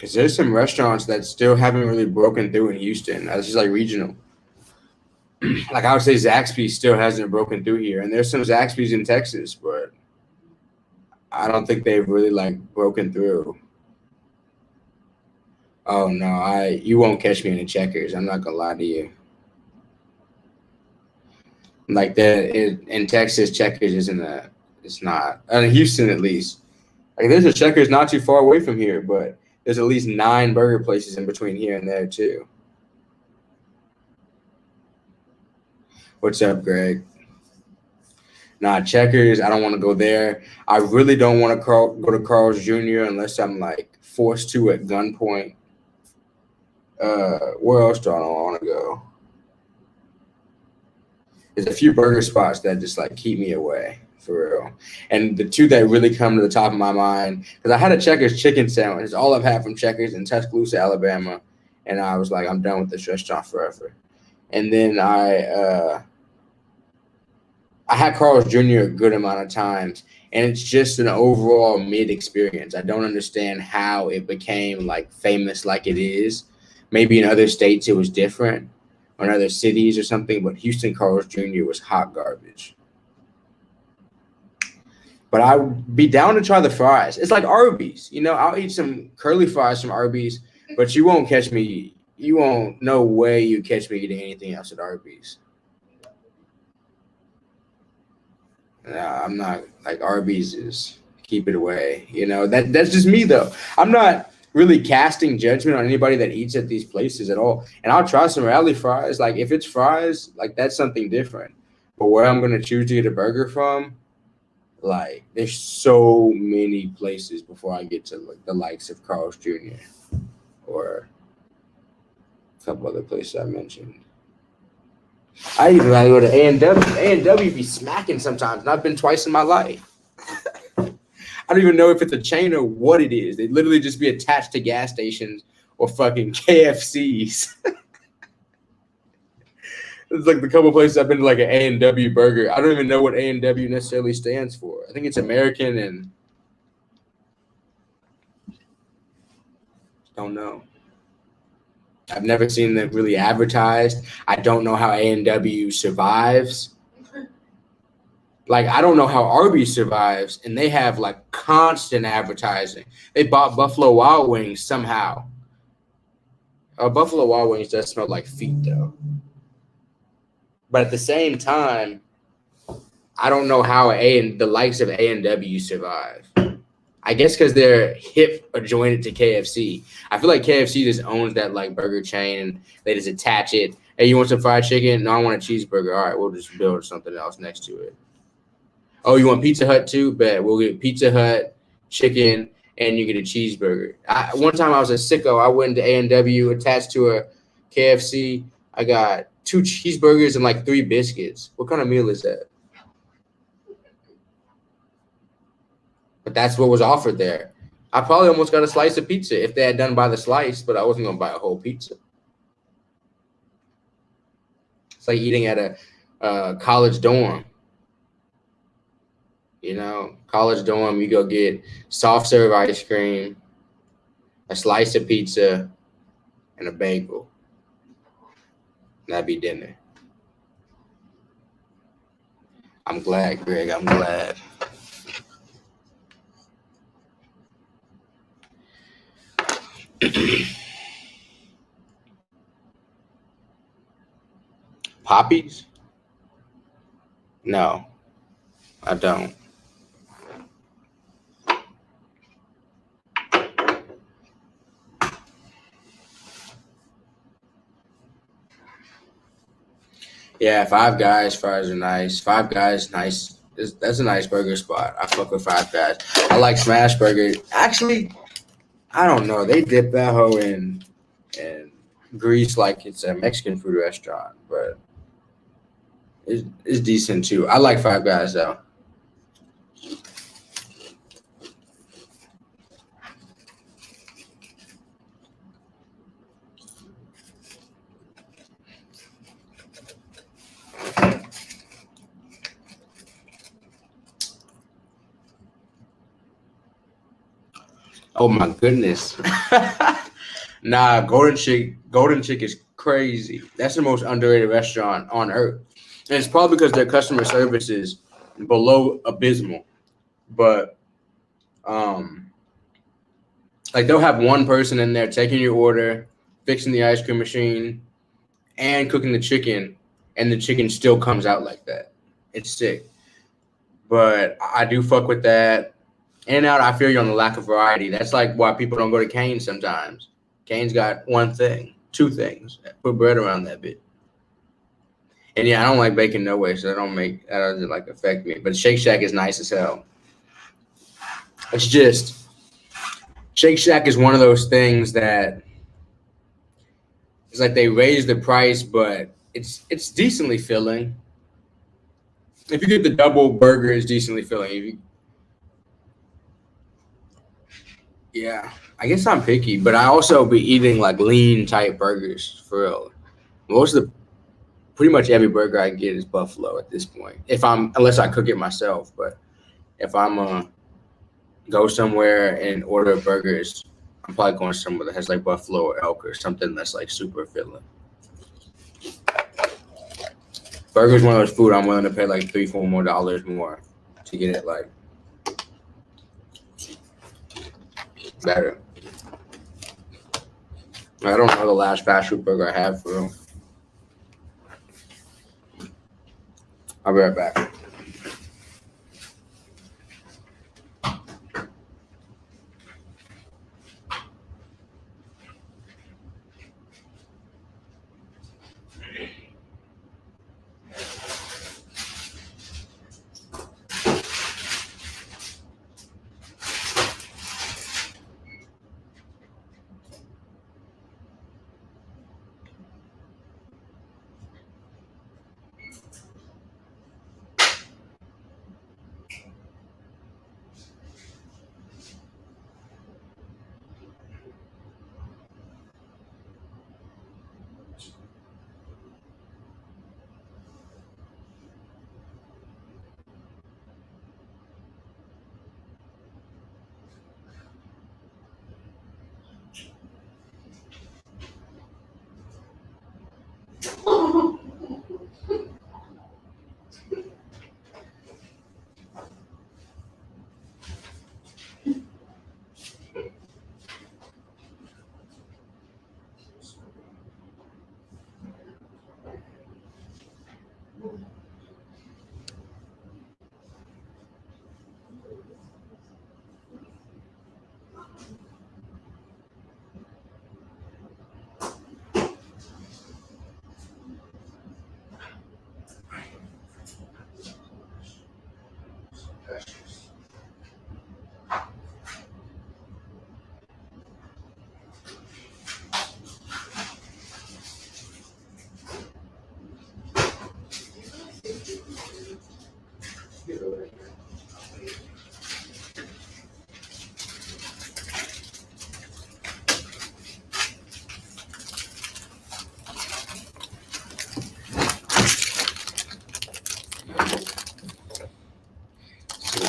Because there's some restaurants that still haven't really broken through in Houston. That's just like regional. Like I would say Zaxby's still hasn't broken through here. And there's some Zaxby's in Texas, but I don't think they've really like broken through. Oh no, you won't catch me in the Checkers. I'm not gonna lie to you. Like in Texas, Checkers isn't a. It's not. In Houston, at least. Like there's a Checkers not too far away from here, but there's at least 9 burger places in between here and there too. What's up, Greg? Nah, Checkers. I don't want to go there. I really don't want to go to Carl's Jr. unless I'm like forced to at gunpoint. Where else do I want to go? There's a few burger spots that just like keep me away for real. And the two that really come to the top of my mind, because I had a Checkers chicken sandwich. It's all I've had from Checkers in Tuscaloosa, Alabama. And I was like, I'm done with this restaurant forever. And then I had Carl's Jr. a good amount of times, and it's just an overall mid experience. I don't understand how it became like famous like it is. Maybe in other states it was different, or in other cities or something, but Houston Carl's Jr. was hot garbage. But I would be down to try the fries. It's like Arby's. I'll eat some curly fries from Arby's, but you won't catch me. You won't, no way you catch me eating anything else at Arby's. Nah, I'm not like Arby's is keep it away. That's just me though. I'm not really casting judgment on anybody that eats at these places at all. And I'll try some rally fries. Like if it's fries, like that's something different. But where I'm gonna choose to get a burger from, like there's so many places before I get to like the likes of Carl's Jr. or a couple other places I mentioned. I even gotta go to A&W. A&W be smacking sometimes, and I've been twice in my life. I don't even know if it's a chain or what it is. They literally just be attached to gas stations or fucking KFCs. It's like the couple places I've been to, like an A&W burger. I don't even know what A&W necessarily stands for. I think it's American and don't know. I've never seen them really advertised. I don't know how A&W survives. Like, I don't know how Arby's survives, and they have, like, constant advertising. They bought Buffalo Wild Wings somehow. Buffalo Wild Wings does smell like feet, though. But at the same time, I don't know how the likes of A&W survive. I guess because they're hip adjoined to KFC. I feel like KFC just owns that like burger chain, and they just attach it. Hey, you want some fried chicken? No, I want a cheeseburger. All right, we'll just build something else next to it. Oh, you want Pizza Hut too? Bet we'll get Pizza Hut, chicken, and you get a cheeseburger. One time I was a sicko. I went to A&W attached to a KFC. I got 2 cheeseburgers and like 3 biscuits. What kind of meal is that? But that's what was offered there. I probably almost got a slice of pizza if they had done by the slice, but I wasn't going to buy a whole pizza. It's like eating at a college dorm. College dorm, you go get soft serve ice cream, a slice of pizza, and a bagel. That'd be dinner. I'm glad, Greg. I'm glad. Poppies? No, I don't. Yeah, Five Guys fries are nice. Five Guys, nice. That's a nice burger spot. I fuck with Five Guys. I like Smash Burger. Actually, I don't know. They dip that hoe in grease like it's a Mexican food restaurant, but it's decent too. I like Five Guys though. Oh my goodness. Nah, Golden Chick is crazy. That's the most underrated restaurant on earth. And it's probably because their customer service is below abysmal. But um like they'll have one person in there taking your order, fixing the ice cream machine, and cooking the chicken, and the chicken still comes out like that. It's sick. But I do fuck with that. In and out, I feel you on the lack of variety. That's like why people don't go to Cane's sometimes. Cane's got one thing, two things. Put bread around that bit. And yeah, I don't like bacon no way, so that doesn't like affect me. But Shake Shack is nice as hell. It's just Shake Shack is one of those things that it's like they raise the price, but it's decently filling. If you get the double burger, it's decently filling. Yeah, I guess I'm picky, but I also be eating like lean type burgers for real. Most of the pretty much every burger I get is buffalo at this point. If I'm unless I cook it myself, but if I'm go somewhere and order burgers, I'm probably going somewhere that has like buffalo or elk or something that's like super filling. Burgers one of those food I'm willing to pay like $3-4 more to get it like better. I don't know the last fast food burger I had for real. I'll be right back.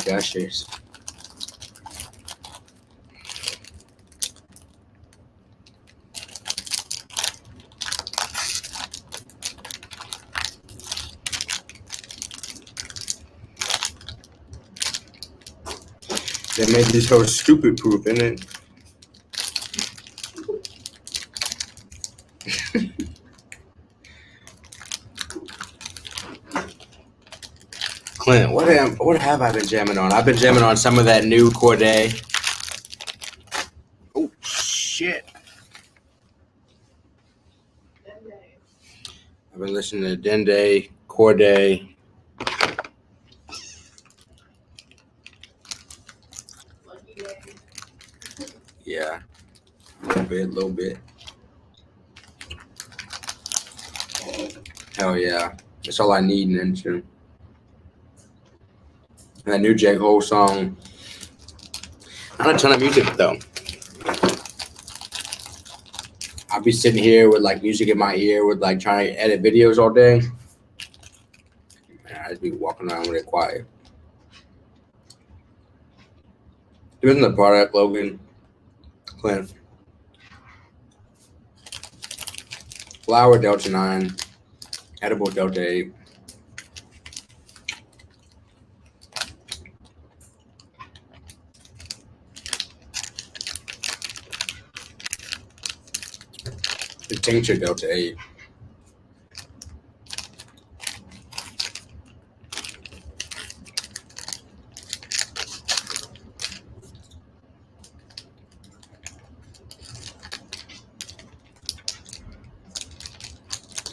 Gushers. They made this whole stupid proof, innit? Clint, what have I been jamming on? I've been jamming on some of that new Corday. Oh shit! I've been listening to Dende, Corday. Yeah, a little bit. Hell yeah, that's all I need in engine. That new J. Cole song. Not a ton of music though. I'll be sitting here with like music in my ear, with like trying to edit videos all day. And I just be walking around with it quiet. Doing the product, Logan. Clint. Flour Delta 9. Edible Delta 8. The tincture Delta 8.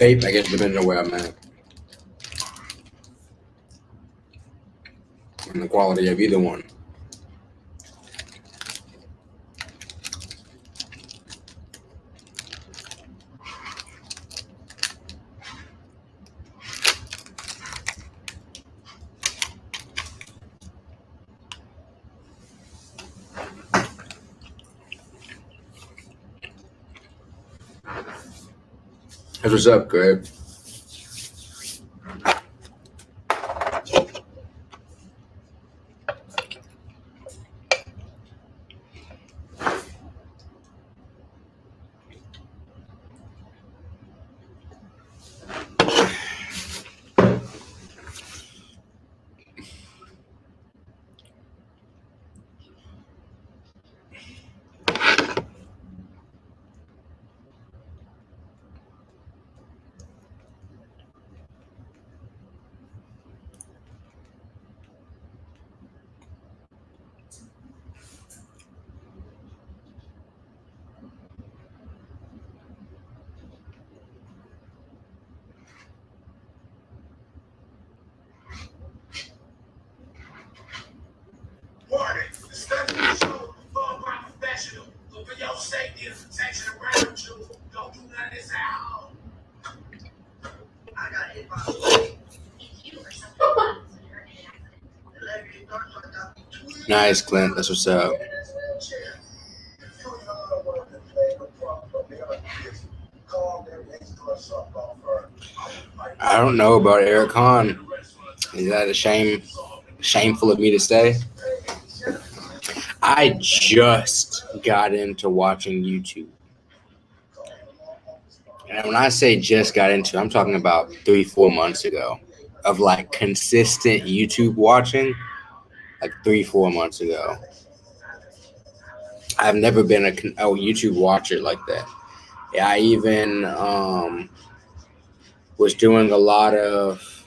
Vape, I guess, depending on where I'm at. And the quality of either one. That's what's up, Greg. Warning, the study will show full by professional. So for your safety and protection around you, don't do none of this at home. I got hit by a plane. You or something. Nice, Clint. That's what's up. I don't know about Eric Hahn. Is that a shameful of me to say? I just got into watching YouTube. And when I say just got into, I'm talking about 3-4 months ago of like consistent YouTube watching, like 3-4 months ago. I've never been a YouTube watcher like that. Yeah, I even was doing a lot of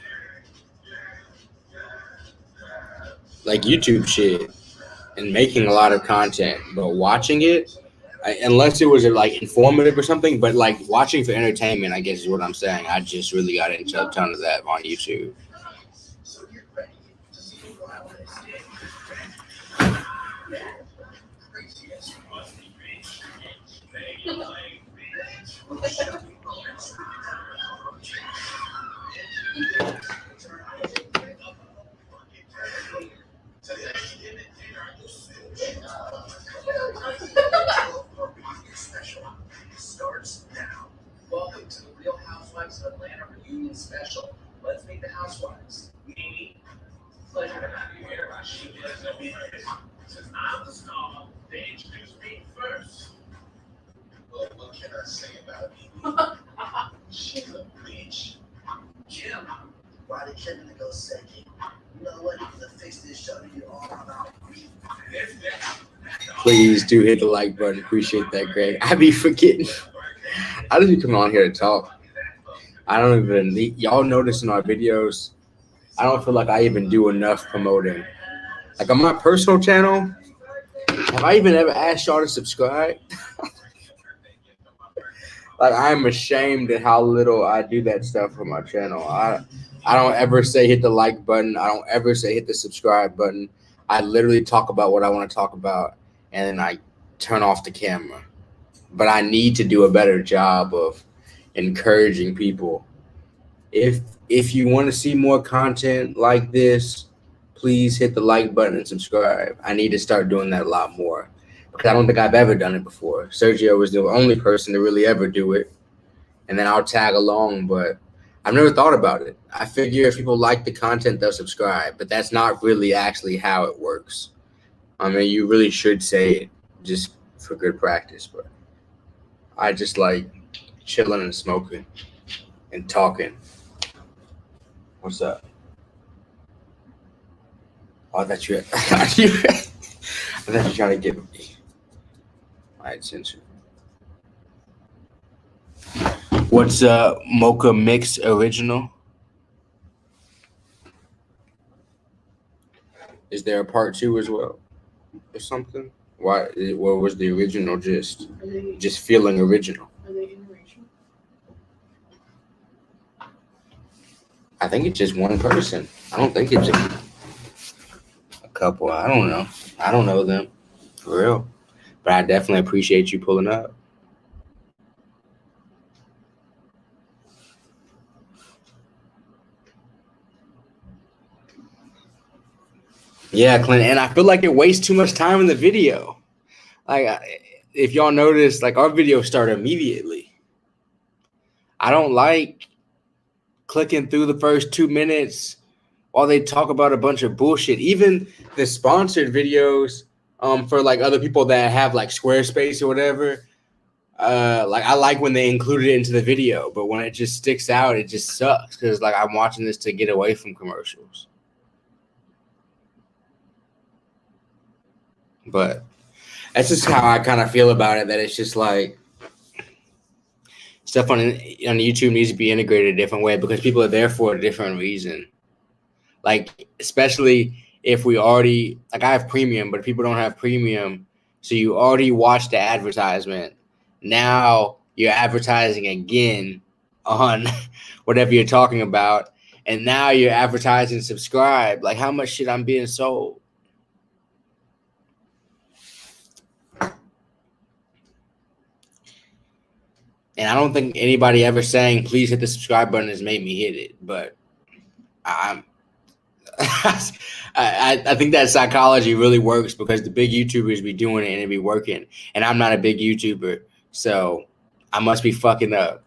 like YouTube shit and making a lot of content, but watching it, unless it was like informative or something, but like watching for entertainment, I guess is what I'm saying. I just really got into a ton of that on YouTube. Starts now. Welcome to the Real Housewives of Atlanta reunion special. Let's meet the housewives. Mimi, pleasure to have you here. She is no first. Since I'm the star, they introduced me first. Well, what can I say about Mimi? She's a bitch. Kim, why did Kevin go second? You know what? He's gonna fix this show to you all about me. Please do hit the like button. Appreciate that, Greg. I be forgetting. I just be coming on here to talk. I don't even need, y'all notice in our videos, I don't feel like I even do enough promoting. Like on my personal channel, have I even ever asked y'all to subscribe? Like I'm ashamed at how little I do that stuff for my channel. I don't ever say hit the like button. I don't ever say hit the subscribe button. I literally talk about what I want to talk about and then I turn off the camera. But I need to do a better job of encouraging people. If you want to see more content like this, please hit the like button and subscribe. I need to start doing that a lot more because I don't think I've ever done it before. Sergio was the only person to really ever do it. And then I'll tag along, but I've never thought about it. I figure if people like the content, they'll subscribe, but that's not really actually how it works. I mean, you really should say it just for good practice, but I just like chilling and smoking and talking. What's up? Oh, I thought you were trying to get me. I had censor. What's Mocha Mix Original? Is there a part 2 as well, or something? Why? What was the original? Just feeling original. Are they interracial? I think it's just one person. I don't think it's a couple. I don't know. I don't know them for real, but I definitely appreciate you pulling up. Yeah, Clint, and I feel like it wastes too much time in the video. Like, if y'all notice, like our videos start immediately. I don't like clicking through the first 2 minutes while they talk about a bunch of bullshit. Even the sponsored videos, for like other people that have like Squarespace or whatever. Like I like when they include it into the video, but when it just sticks out, it just sucks because like I'm watching this to get away from commercials. But that's just how I kind of feel about it. That it's just like stuff on YouTube needs to be integrated a different way because people are there for a different reason. Like especially if we already like I have premium, but people don't have premium, so you already watched the advertisement. Now you're advertising again on whatever you're talking about, and now you're advertising subscribe. Like how much shit I'm being sold. And I don't think anybody ever saying, please hit the subscribe button has made me hit it. But I think that psychology really works because the big YouTubers be doing it and it be working. And I'm not a big YouTuber, so I must be fucking up.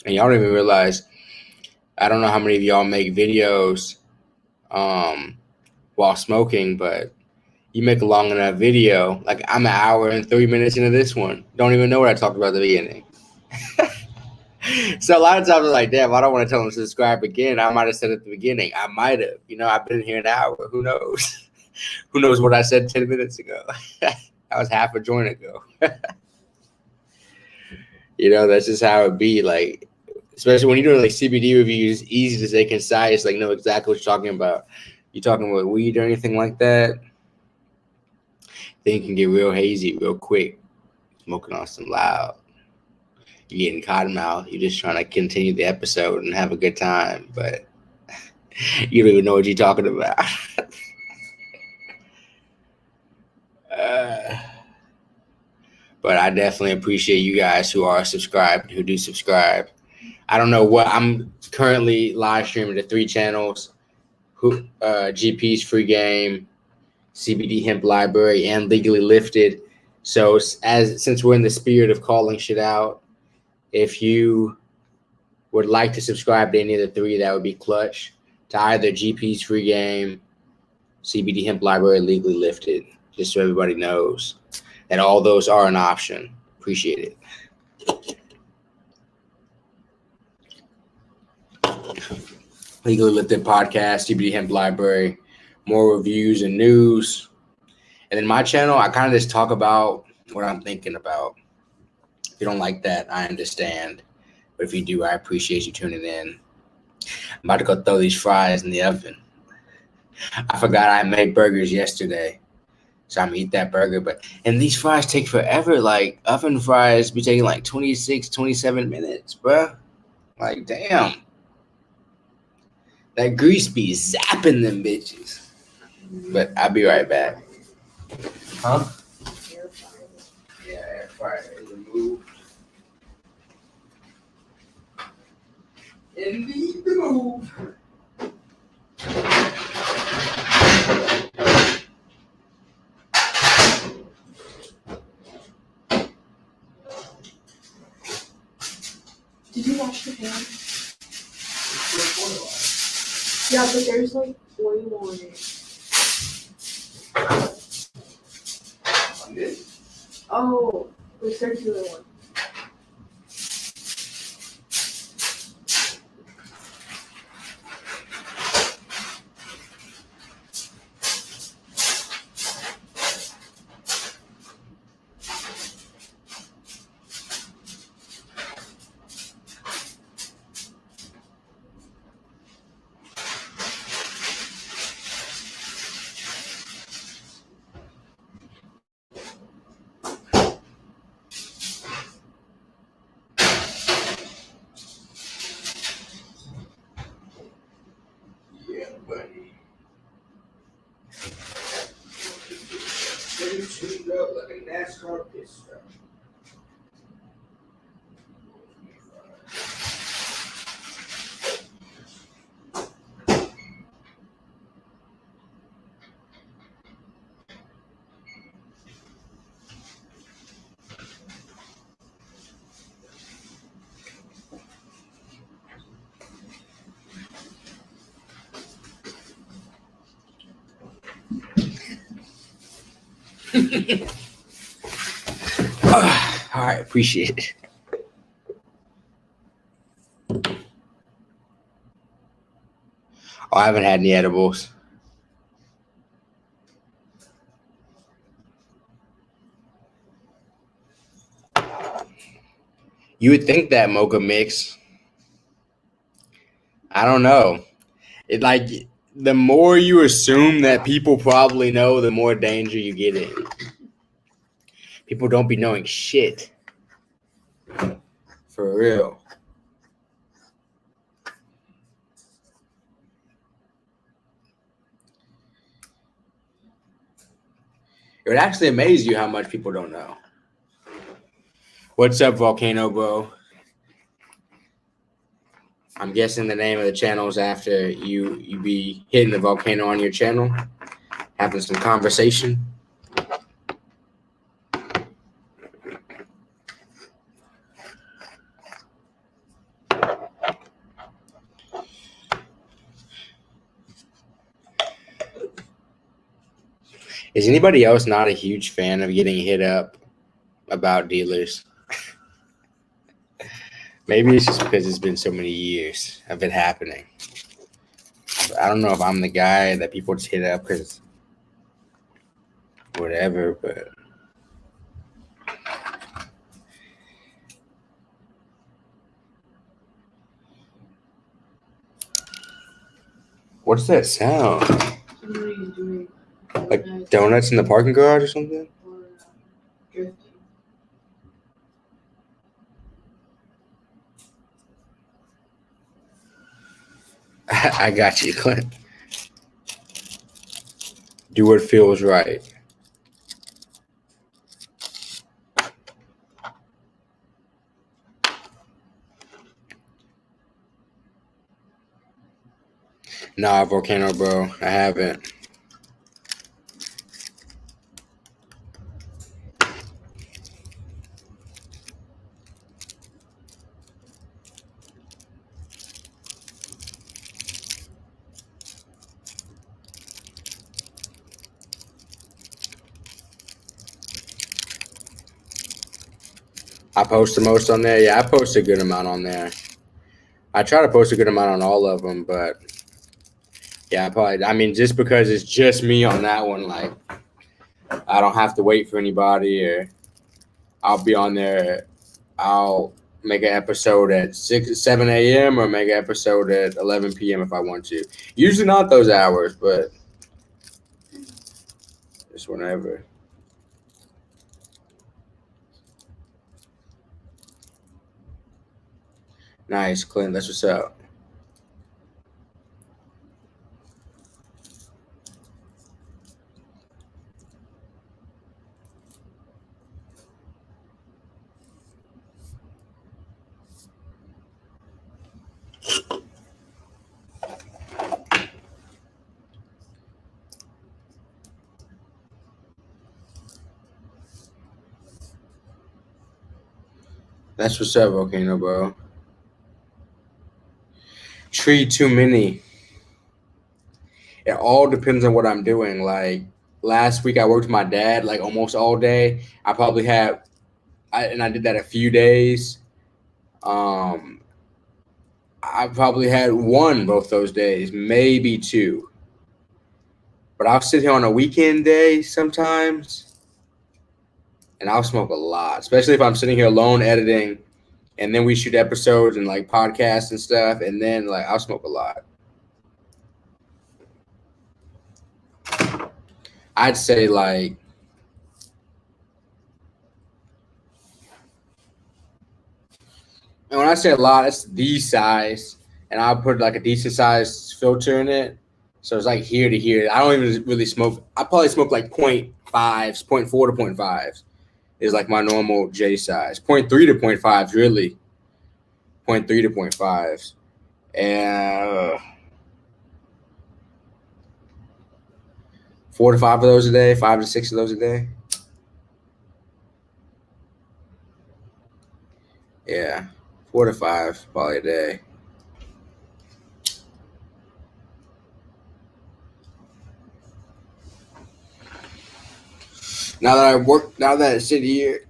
And y'all don't even realize, I don't know how many of y'all make videos while smoking, but you make a long enough video. Like I'm an hour and 3 minutes into this one. Don't even know what I talked about at the beginning. So a lot of times I'm like, damn, I don't want to tell them to subscribe again. I might have said at the beginning. I might have. You know, I've been here an hour. Who knows? Who knows what I said 10 minutes ago? That was half a joint ago. You know, that's just how it be. Like, especially when you're doing like CBD reviews, easy to stay concise, like know exactly what you're talking about. You talking about weed or anything like that, then you can get real hazy real quick. Smoking on some loud. You're getting cotton mouth. You're just trying to continue the episode and have a good time, but you don't even know what you're talking about. But I definitely appreciate you guys who are subscribed, who do subscribe. I don't know what I'm currently live streaming to 3 channels: GP's Free Game, CBD Hemp Library, and Legally Lifted. So since we're in the spirit of calling shit out, if you would like to subscribe to any of the 3, that would be clutch. To either GP's Free Game, CBD Hemp Library, Legally Lifted, just so everybody knows that all those are an option. Appreciate it. Legally Lifted podcast, CBD Hemp Library, more reviews and news. And then my channel, I kind of just talk about what I'm thinking about. If you don't like that, I understand. But if you do, I appreciate you tuning in. I'm about to go throw these fries in the oven. I forgot I made burgers yesterday, so I'm gonna eat that burger. And these fries take forever. Like oven fries be taking like 26, 27 minutes, bruh. Like, damn. That grease be zapping them bitches. But I'll be right back. Huh? Yeah, air fryer is removed. It needs to move. Did you wash the pan? Yeah, but there's like oil on it. I'm good. Oh, the circular one. Yeah, buddy. Tuned up like a NASCAR pit stop. All right, appreciate it. Oh, I haven't had any edibles. You would think that mocha mix. I don't know. It like the more you assume that people probably know, the more danger you get in. People don't be knowing shit. For real. It would actually amaze you how much people don't know. What's up, Volcano Bro? I'm guessing the name of the channel is after you be hitting the volcano on your channel, having some conversation. Is anybody else not a huge fan of getting hit up about dealers? Maybe it's just because it's been so many years of it happening. I don't know if I'm the guy that people just hit up because whatever, but what's that sound? Somebody's doing Like donuts in the parking garage or something? or drifting. I got you, Clint. Do what feels right. Nah, Volcano Bro, I haven't. I post the most on there. Yeah, I post a good amount on there. I try to post a good amount on all of them, but yeah, I mean, just because it's just me on that one, like I don't have to wait for anybody, or I'll be on there. I'll make an episode at 7 a.m. or make an episode at 11 p.m. if I want to. Usually not those hours, but just whenever. Nice, Clint. That's what's up. That's what's up, Volcano Bro. Tree too many. It all depends on what I'm doing. Like last week, I worked with my dad like almost all day. I probably had, I did that a few days. Um, I probably had one both those days, maybe two. But I'll sit here on a weekend day sometimes, and I'll smoke a lot, especially if I'm sitting here alone editing, and then we shoot episodes and like podcasts and stuff, and then like I'll smoke a lot. I'd say like and when I say a lot, it's the size, and I'll put like a decent sized filter in it, so it's like here to here. I don't even really smoke. I probably smoke like 0.5s, 0.4 to 0.5s is like my normal J size. 0.3 to 0.5s really. 0.3 to 0.5s, and 4 to 5 of those a day, 5 to 6 of those a day. Yeah, 4 to 5 probably a day. Now that I sit here,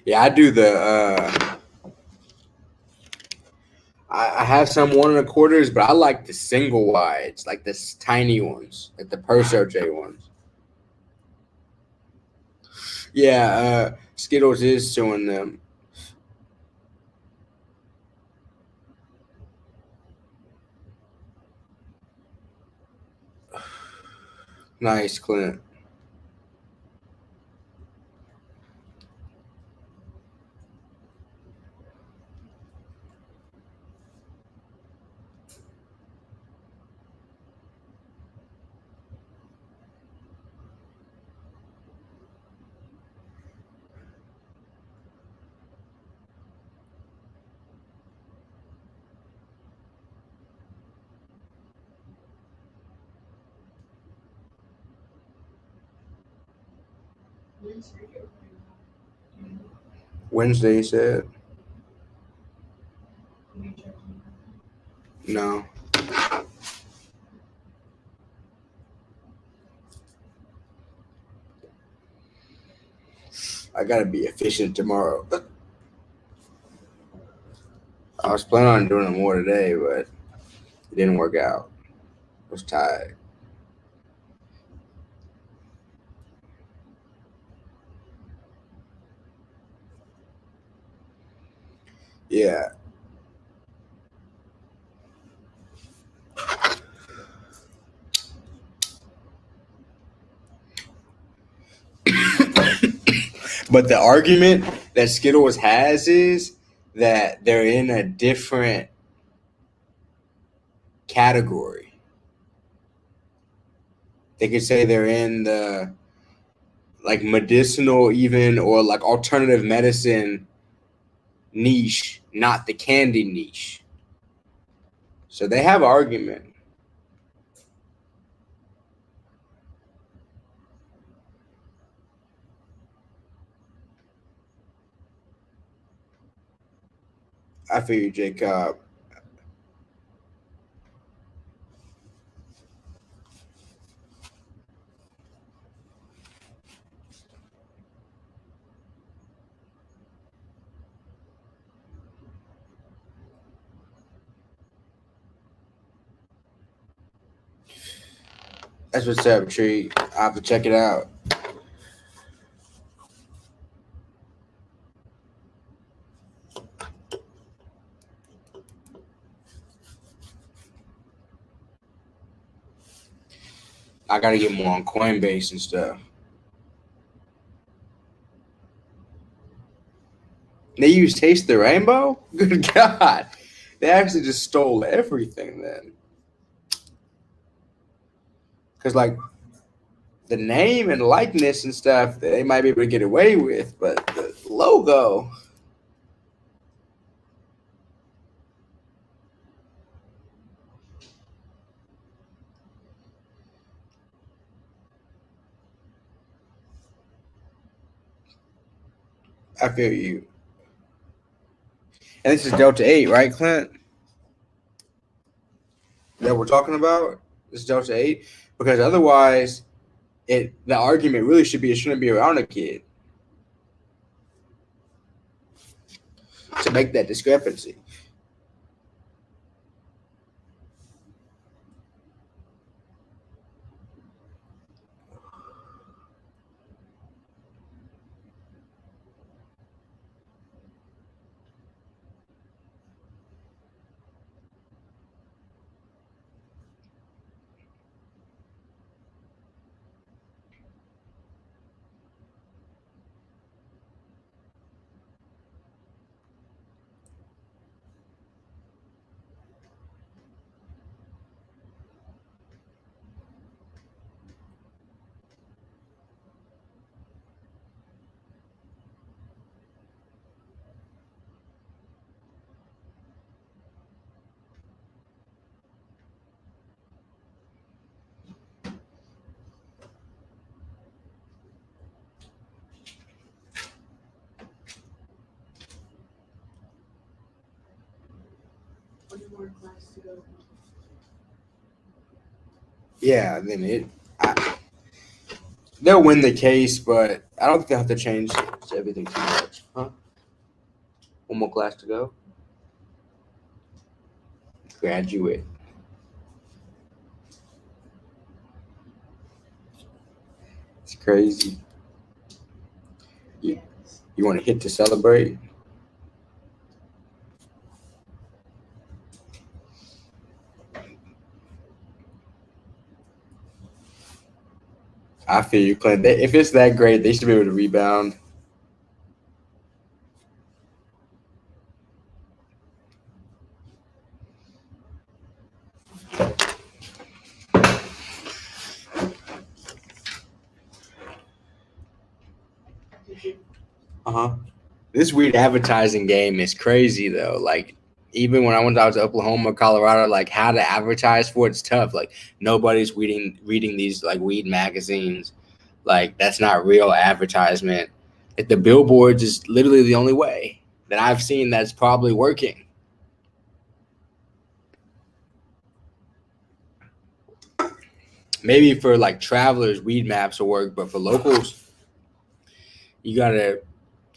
yeah, I do the. I have some 1.25s, but I like the single wides, like the tiny ones, like the Perso J ones. Yeah, Skittles is showing them. Nice, Clint. Wednesday, you said? No. I gotta be efficient tomorrow. I was planning on doing more today, but it didn't work out. I was tired. Yeah. But the argument that Skittles has is that they're in a different category. They could say they're in the like medicinal even or like alternative medicine niche, not the candy niche. So they have argument. I feel you, Jacob. That's what's up, Tree. I have to check it out. I gotta get more on Coinbase and stuff. They use Taste the Rainbow? Good God. They actually just stole everything then. Because, like, the name and likeness and stuff, they might be able to get away with, but the logo. I feel you. And this is Delta 8, right, Clint? That we're talking about? This is Delta 8? Because otherwise, the argument really should be it shouldn't be around a kid to make that discrepancy. One more class to go. Yeah, then they'll win the case, but I don't think they'll have to change everything too much. Huh? One more class to go. Graduate. It's crazy. You want to hit to celebrate? I feel you, Clint. If it's that great, they should be able to rebound. This weird advertising game is crazy though. Like even when I went out to Oklahoma, Colorado, like how to advertise for it's tough. Like nobody's reading these like weed magazines. Like that's not real advertisement. Like the billboards is literally the only way that I've seen that's probably working. Maybe for like travelers, weed maps will work, but for locals, you gotta.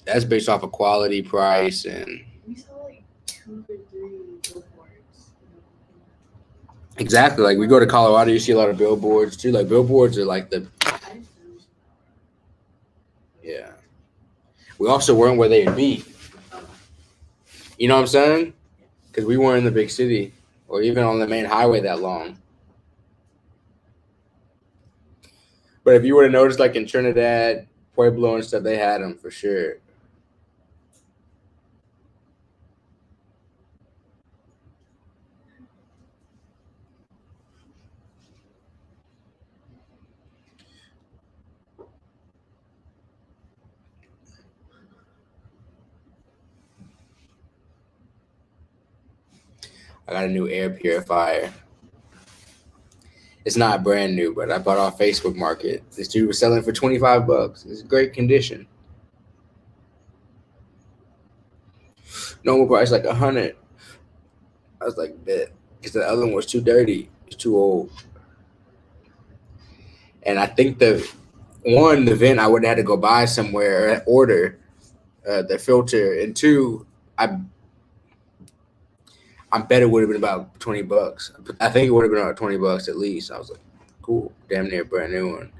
That's based off of quality, price, and We saw like 2 or 3 billboards. exactly. Like we go to Colorado, you see a lot of billboards too. Like billboards are like the yeah. We also weren't where they'd be. You know what I'm saying? Because we weren't in the big city or even on the main highway that long. But if you would have noticed, like in Trinidad, Pueblo, and stuff, they had them for sure. I got a new air purifier. It's not brand new, but I bought it off Facebook Market. This dude was selling for $25. It's great condition. Normal price like $100. I was like, bet, because the other one was too dirty. It's too old. And I think the vent I would have had to go buy somewhere or order the filter, and 2, I bet it would have been about $20. I think it would have been about $20 at least. I was like, cool, damn near brand new one.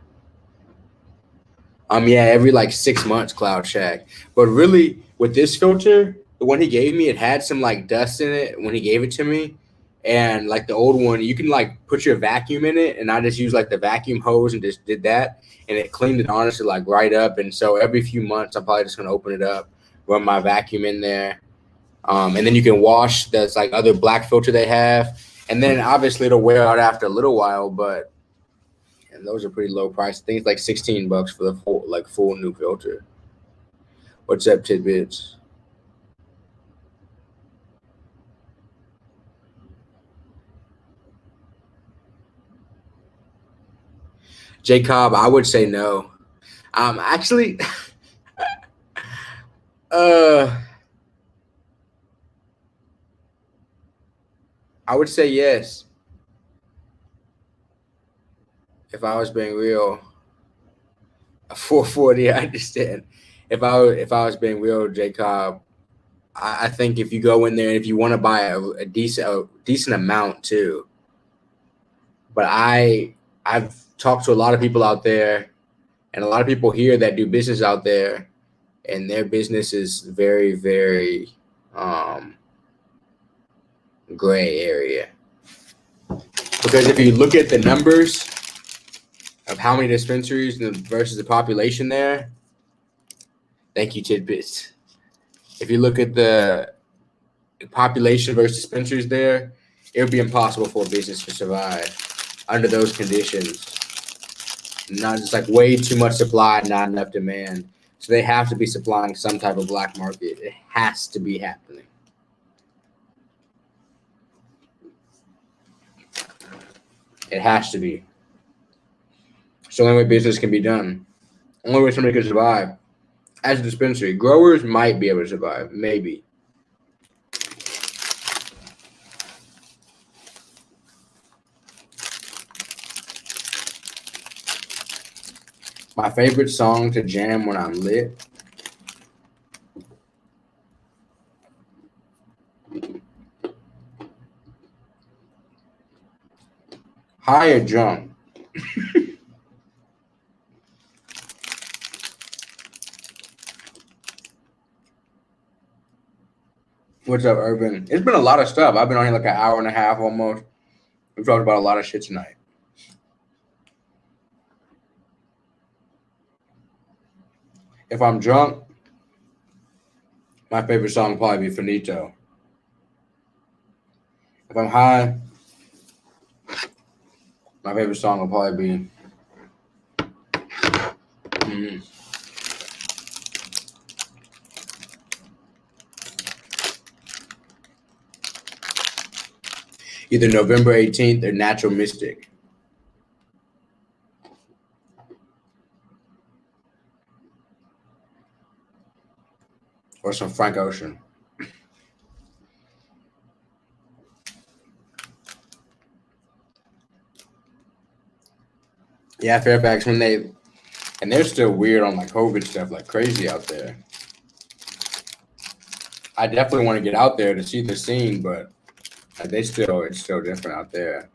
Yeah, every like 6 months, Cloud Shack. But really, with this filter, the one he gave me, it had some like dust in it when he gave it to me. And like the old one, you can like put your vacuum in it, and I just used like the vacuum hose and just did that, and it cleaned it honestly like right up. And so every few months, I'm probably just gonna open it up, run my vacuum in there, and then you can wash this like other black filter they have, and then obviously it'll wear out after a little while, but and those are pretty low price. I think it's like $16 for the full new filter. What's up, Tidbits? Jacob, I would say no. Actually, Uh, I would say yes. If I was being real, a 440, I understand. If I was being real, Jacob, I think if you go in there and if you want to buy a decent amount too, but I've talked to a lot of people out there and a lot of people here that do business out there, and their business is very, very um, gray area. Because if you look at the numbers of how many dispensaries versus the population there, thank you, Tidbits. If you look at the population versus dispensaries there, it would be impossible for a business to survive under those conditions. Not just like way too much supply, not enough demand. So they have to be supplying some type of black market. It has to be happening. It has to be. It's the only way business can be done. Only way somebody can survive. As a dispensary, growers might be able to survive, maybe. My favorite song to jam when I'm lit. High or drunk? What's up, Urban? It's been a lot of stuff. I've been on here like an hour and a half almost. We've talked about a lot of shit tonight. If I'm drunk, my favorite song will probably be Finito. If I'm high, my favorite song will probably be either November 18th or Natural Mystic. Or some Frank Ocean. Yeah, Fairfax, and they're still weird on like COVID stuff like crazy out there. I definitely want to get out there to see the scene, but it's still different out there.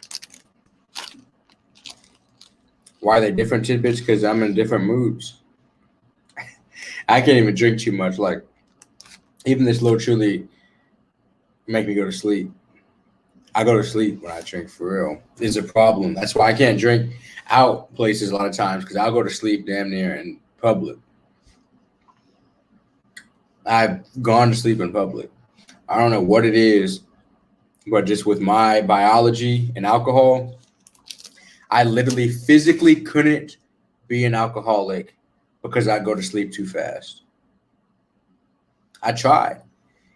Why are they different, Tidbits? Because I'm in different moods. I can't even drink too much. Like, even this little truly make me go to sleep. I go to sleep when I drink, for real. It's a problem. That's why I can't drink out places a lot of times, because I'll go to sleep damn near in public. I've gone to sleep in public. I don't know what it is, but just with my biology and alcohol, I literally physically couldn't be an alcoholic because I go to sleep too fast. I tried.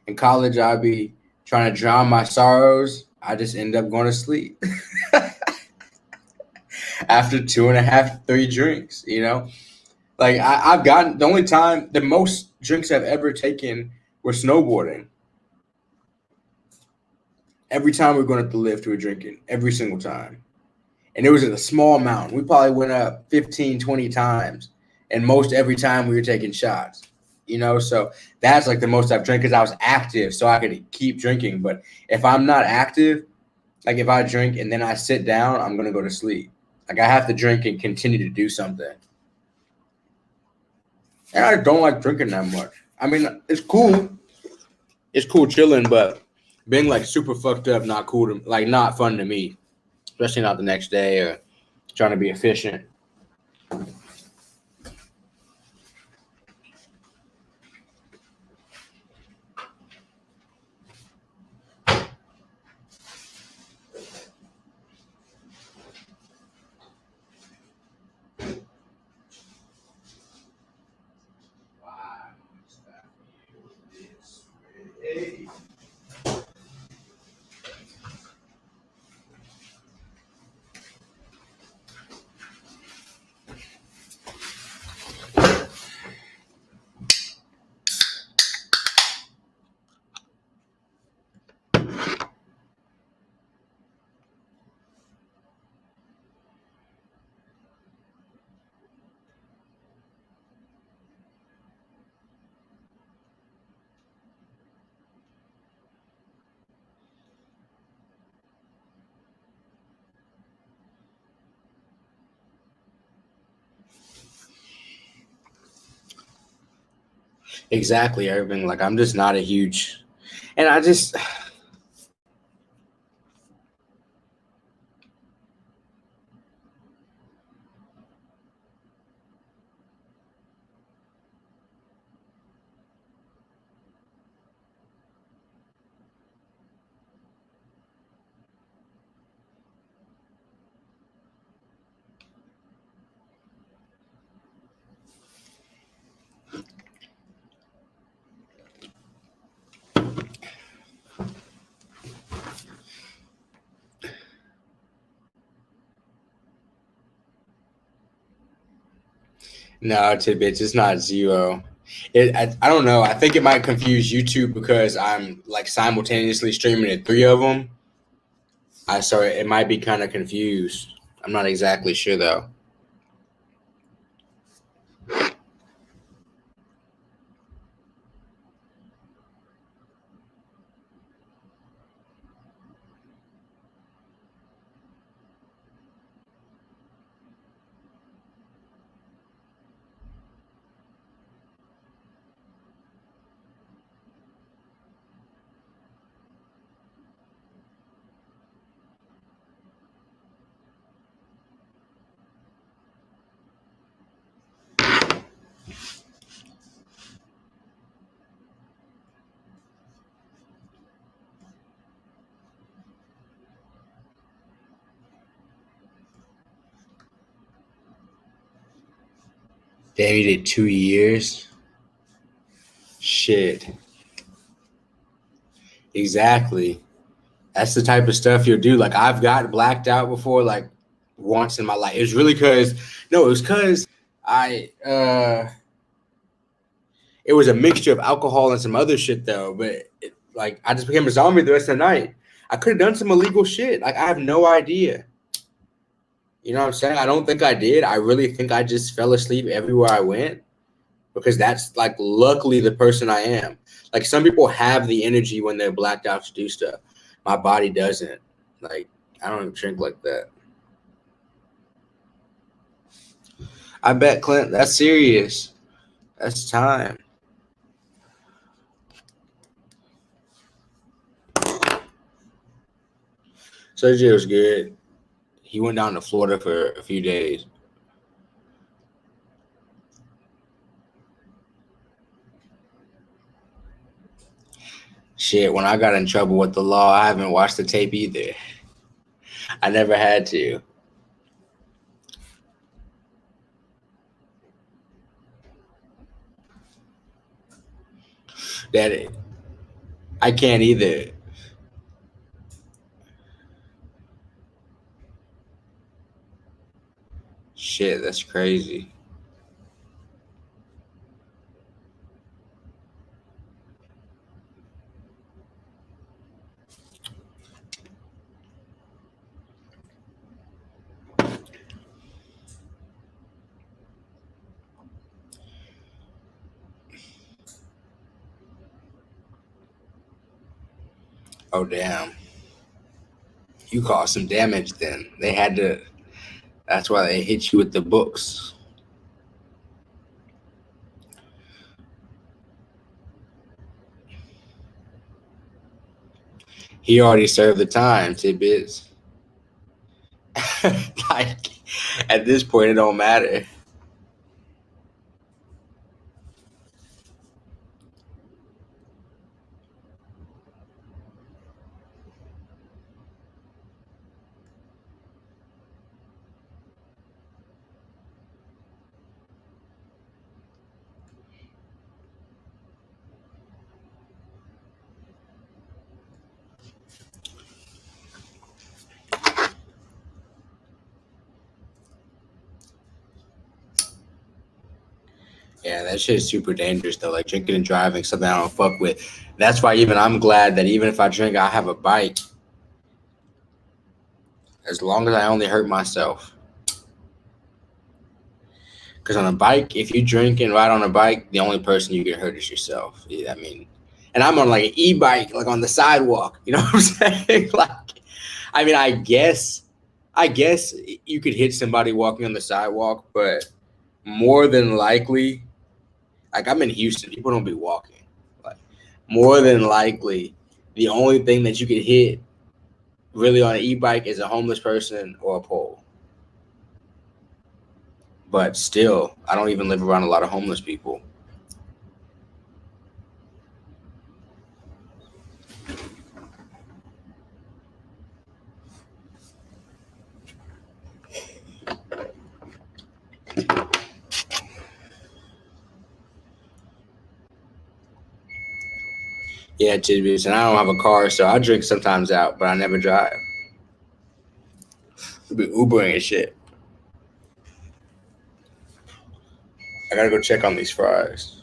In college, I'd be trying to drown my sorrows. I just end up going to sleep after 2.5, 3 drinks, you know? Like I've gotten the most drinks I've ever taken were snowboarding. Every time we're going up the lift, we were drinking, every single time. And it was at a small amount. We probably went up 15, 20 times. And most every time we were taking shots, you know? So that's like the most I've drank because I was active, so I could keep drinking. But if I'm not active, like if I drink and then I sit down, I'm going to go to sleep. Like I have to drink and continue to do something. And I don't like drinking that much. I mean, it's cool. It's cool chilling, but being like super fucked up, not cool to, like not fun to me, especially not the next day or trying to be efficient. Exactly, Irving. Like I'm just not a huge, and I just no tidbits. It's not zero. I don't know. I think it might confuse YouTube because I'm like simultaneously streaming at three of them. So it might be kind of confused. I'm not exactly sure though. Damn, you did 2 years. Shit. Exactly. That's the type of stuff you'll do. Like I've got blacked out before, like once in my life. It was really because I it was a mixture of alcohol and some other shit though. But like I just became a zombie the rest of the night. I could have done some illegal shit. Like I have no idea. You know what I'm saying? I don't think I did. I really think I just fell asleep everywhere I went because that's like luckily the person I am. Like some people have the energy when they're blacked out to do stuff. My body doesn't. Like I don't even drink like that. I bet Clint, that's serious. That's time. Sergio was good. He went down to Florida for a few days. Shit, when I got in trouble with the law, I haven't watched the tape either. I never had to. That I can't either. Shit, that's crazy. Oh damn. You caused some damage then. They had to that's why they hit you with the books. He already served the time, tidbits. Like at this point it don't matter. Yeah, that shit is super dangerous though. Like drinking and driving, something I don't fuck with. That's why even I'm glad that even if I drink, I have a bike. As long as I only hurt myself. Because on a bike, if you drink and ride on a bike, the only person you get hurt is yourself. Yeah, I mean, and I'm on like an e-bike, like on the sidewalk. You know what I'm saying? Like, I mean, I guess you could hit somebody walking on the sidewalk, but more than likely, like I'm in Houston, people don't be walking. Like more than likely, the only thing that you could hit really on an e-bike is a homeless person or a pole. But still, I don't even live around a lot of homeless people. Yeah, tidbits, and I don't have a car, so I drink sometimes out, but I never drive. I'll be Ubering and shit. I gotta go check on these fries.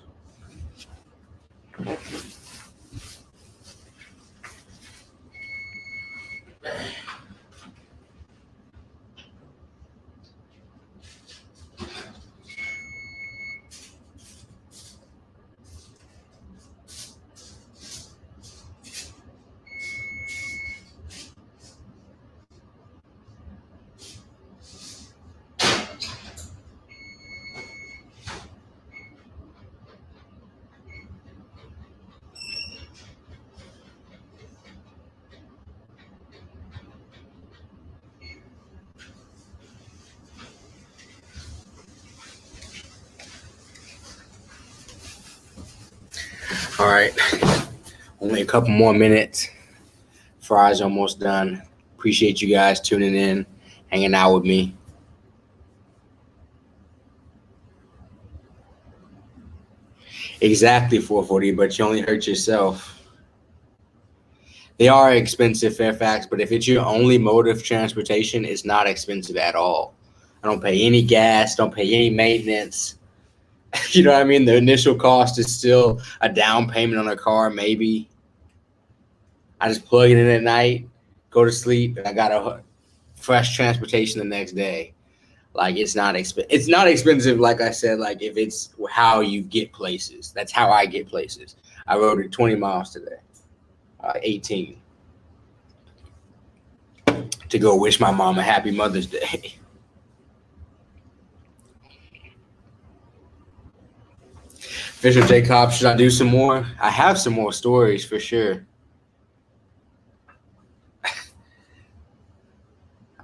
All right, only a couple more minutes. Fries almost done. Appreciate you guys tuning in, hanging out with me. Exactly 440, but you only hurt yourself. They are expensive, Fairfax, but if it's your only mode of transportation, it's not expensive at all. I don't pay any gas, don't pay any maintenance. You know what I mean? The initial cost is still a down payment on a car, maybe. I just plug it in at night, go to sleep, and I got a fresh transportation the next day. Like it's not expensive, like I said, like if it's how you get places. That's how I get places. I rode it 20 miles today. 18. To go wish my mom a happy Mother's Day. Fisher J. Cobb, should I do some more? I have some more stories for sure.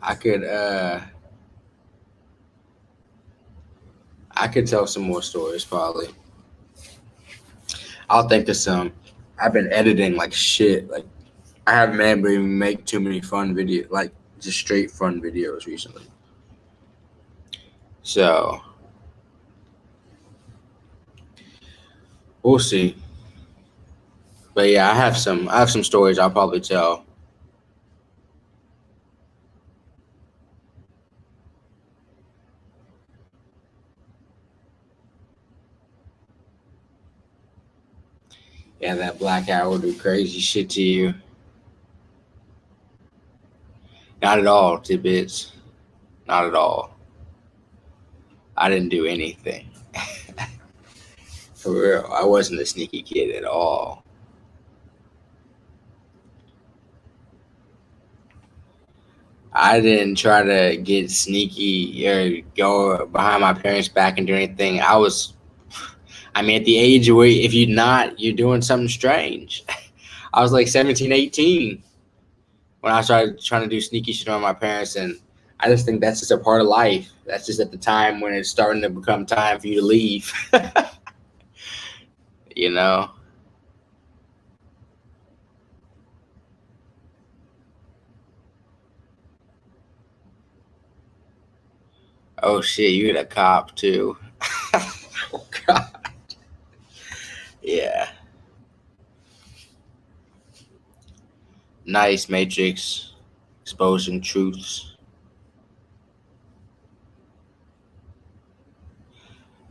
I could tell some more stories probably. I'll think of some. I've been editing like shit. Like I haven't been able to even make too many fun videos, like just straight fun videos recently. So we'll see. But yeah, I have some stories I'll probably tell. Yeah, that black eye will do crazy shit to you. Not at all, tidbits. Not at all. I didn't do anything. For real. I wasn't a sneaky kid at all. I didn't try to get sneaky or go behind my parents' back and do anything. I mean, at the age where if you're not, you're doing something strange. I was like 17, 18 when I started trying to do sneaky shit on my parents. And I just think that's just a part of life. That's just at the time when it's starting to become time for you to leave. You know? Oh shit, you're a cop too. Oh god. Yeah. Nice, Matrix. Exposing truths.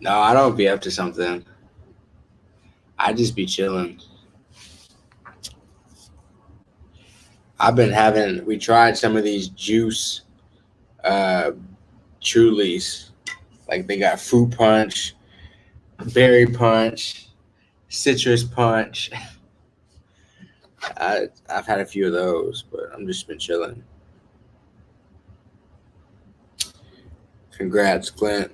No, I don't be up to something. I just be chilling. We tried some of these juice Trulies. Like they got fruit punch, berry punch, citrus punch. I've had a few of those, but I'm just been chilling. Congrats, Clint.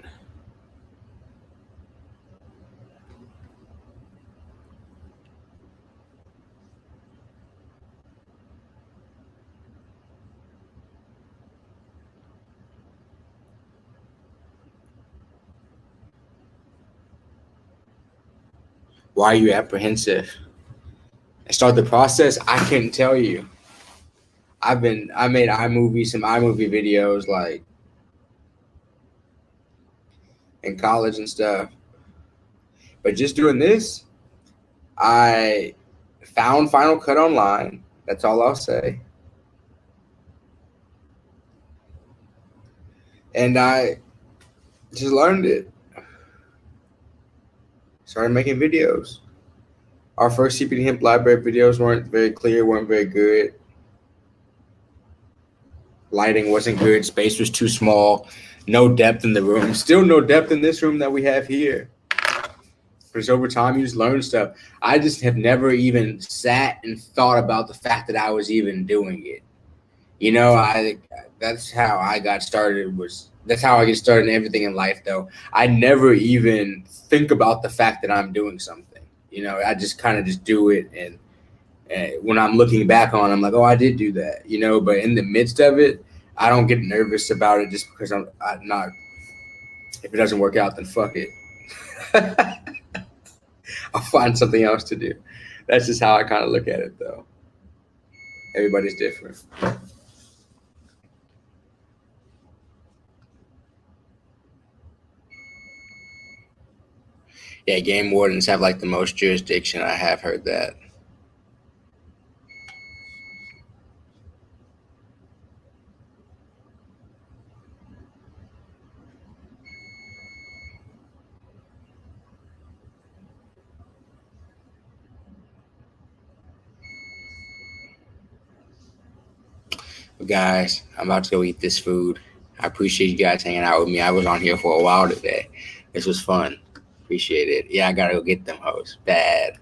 Why are you apprehensive? And start the process. I couldn't tell you. I made some iMovie videos like in college and stuff. But just doing this, I found Final Cut online. That's all I'll say. And I just learned it. Started making videos. Our first CPD Hemp Library videos weren't very clear, weren't very good. Lighting wasn't good. Space was too small. No depth in the room. Still no depth in this room that we have here. Because over time, you just learn stuff. I just have never even sat and thought about the fact that I was even doing it. You know, that's how I got started. That's how I get started in everything in life, though. I never even think about the fact that I'm doing something. You know, I just kind of just do it. And when I'm looking back on it, I'm like, oh, I did do that. You know, but in the midst of it, I don't get nervous about it just because I'm not. If it doesn't work out, then fuck it. I'll find something else to do. That's just how I kind of look at it, though. Everybody's different. Yeah, game wardens have like the most jurisdiction. I have heard that. But guys, I'm about to go eat this food. I appreciate you guys hanging out with me. I was on here for a while today. This was fun. Appreciate it. Yeah, I gotta go get them hoes. Bad.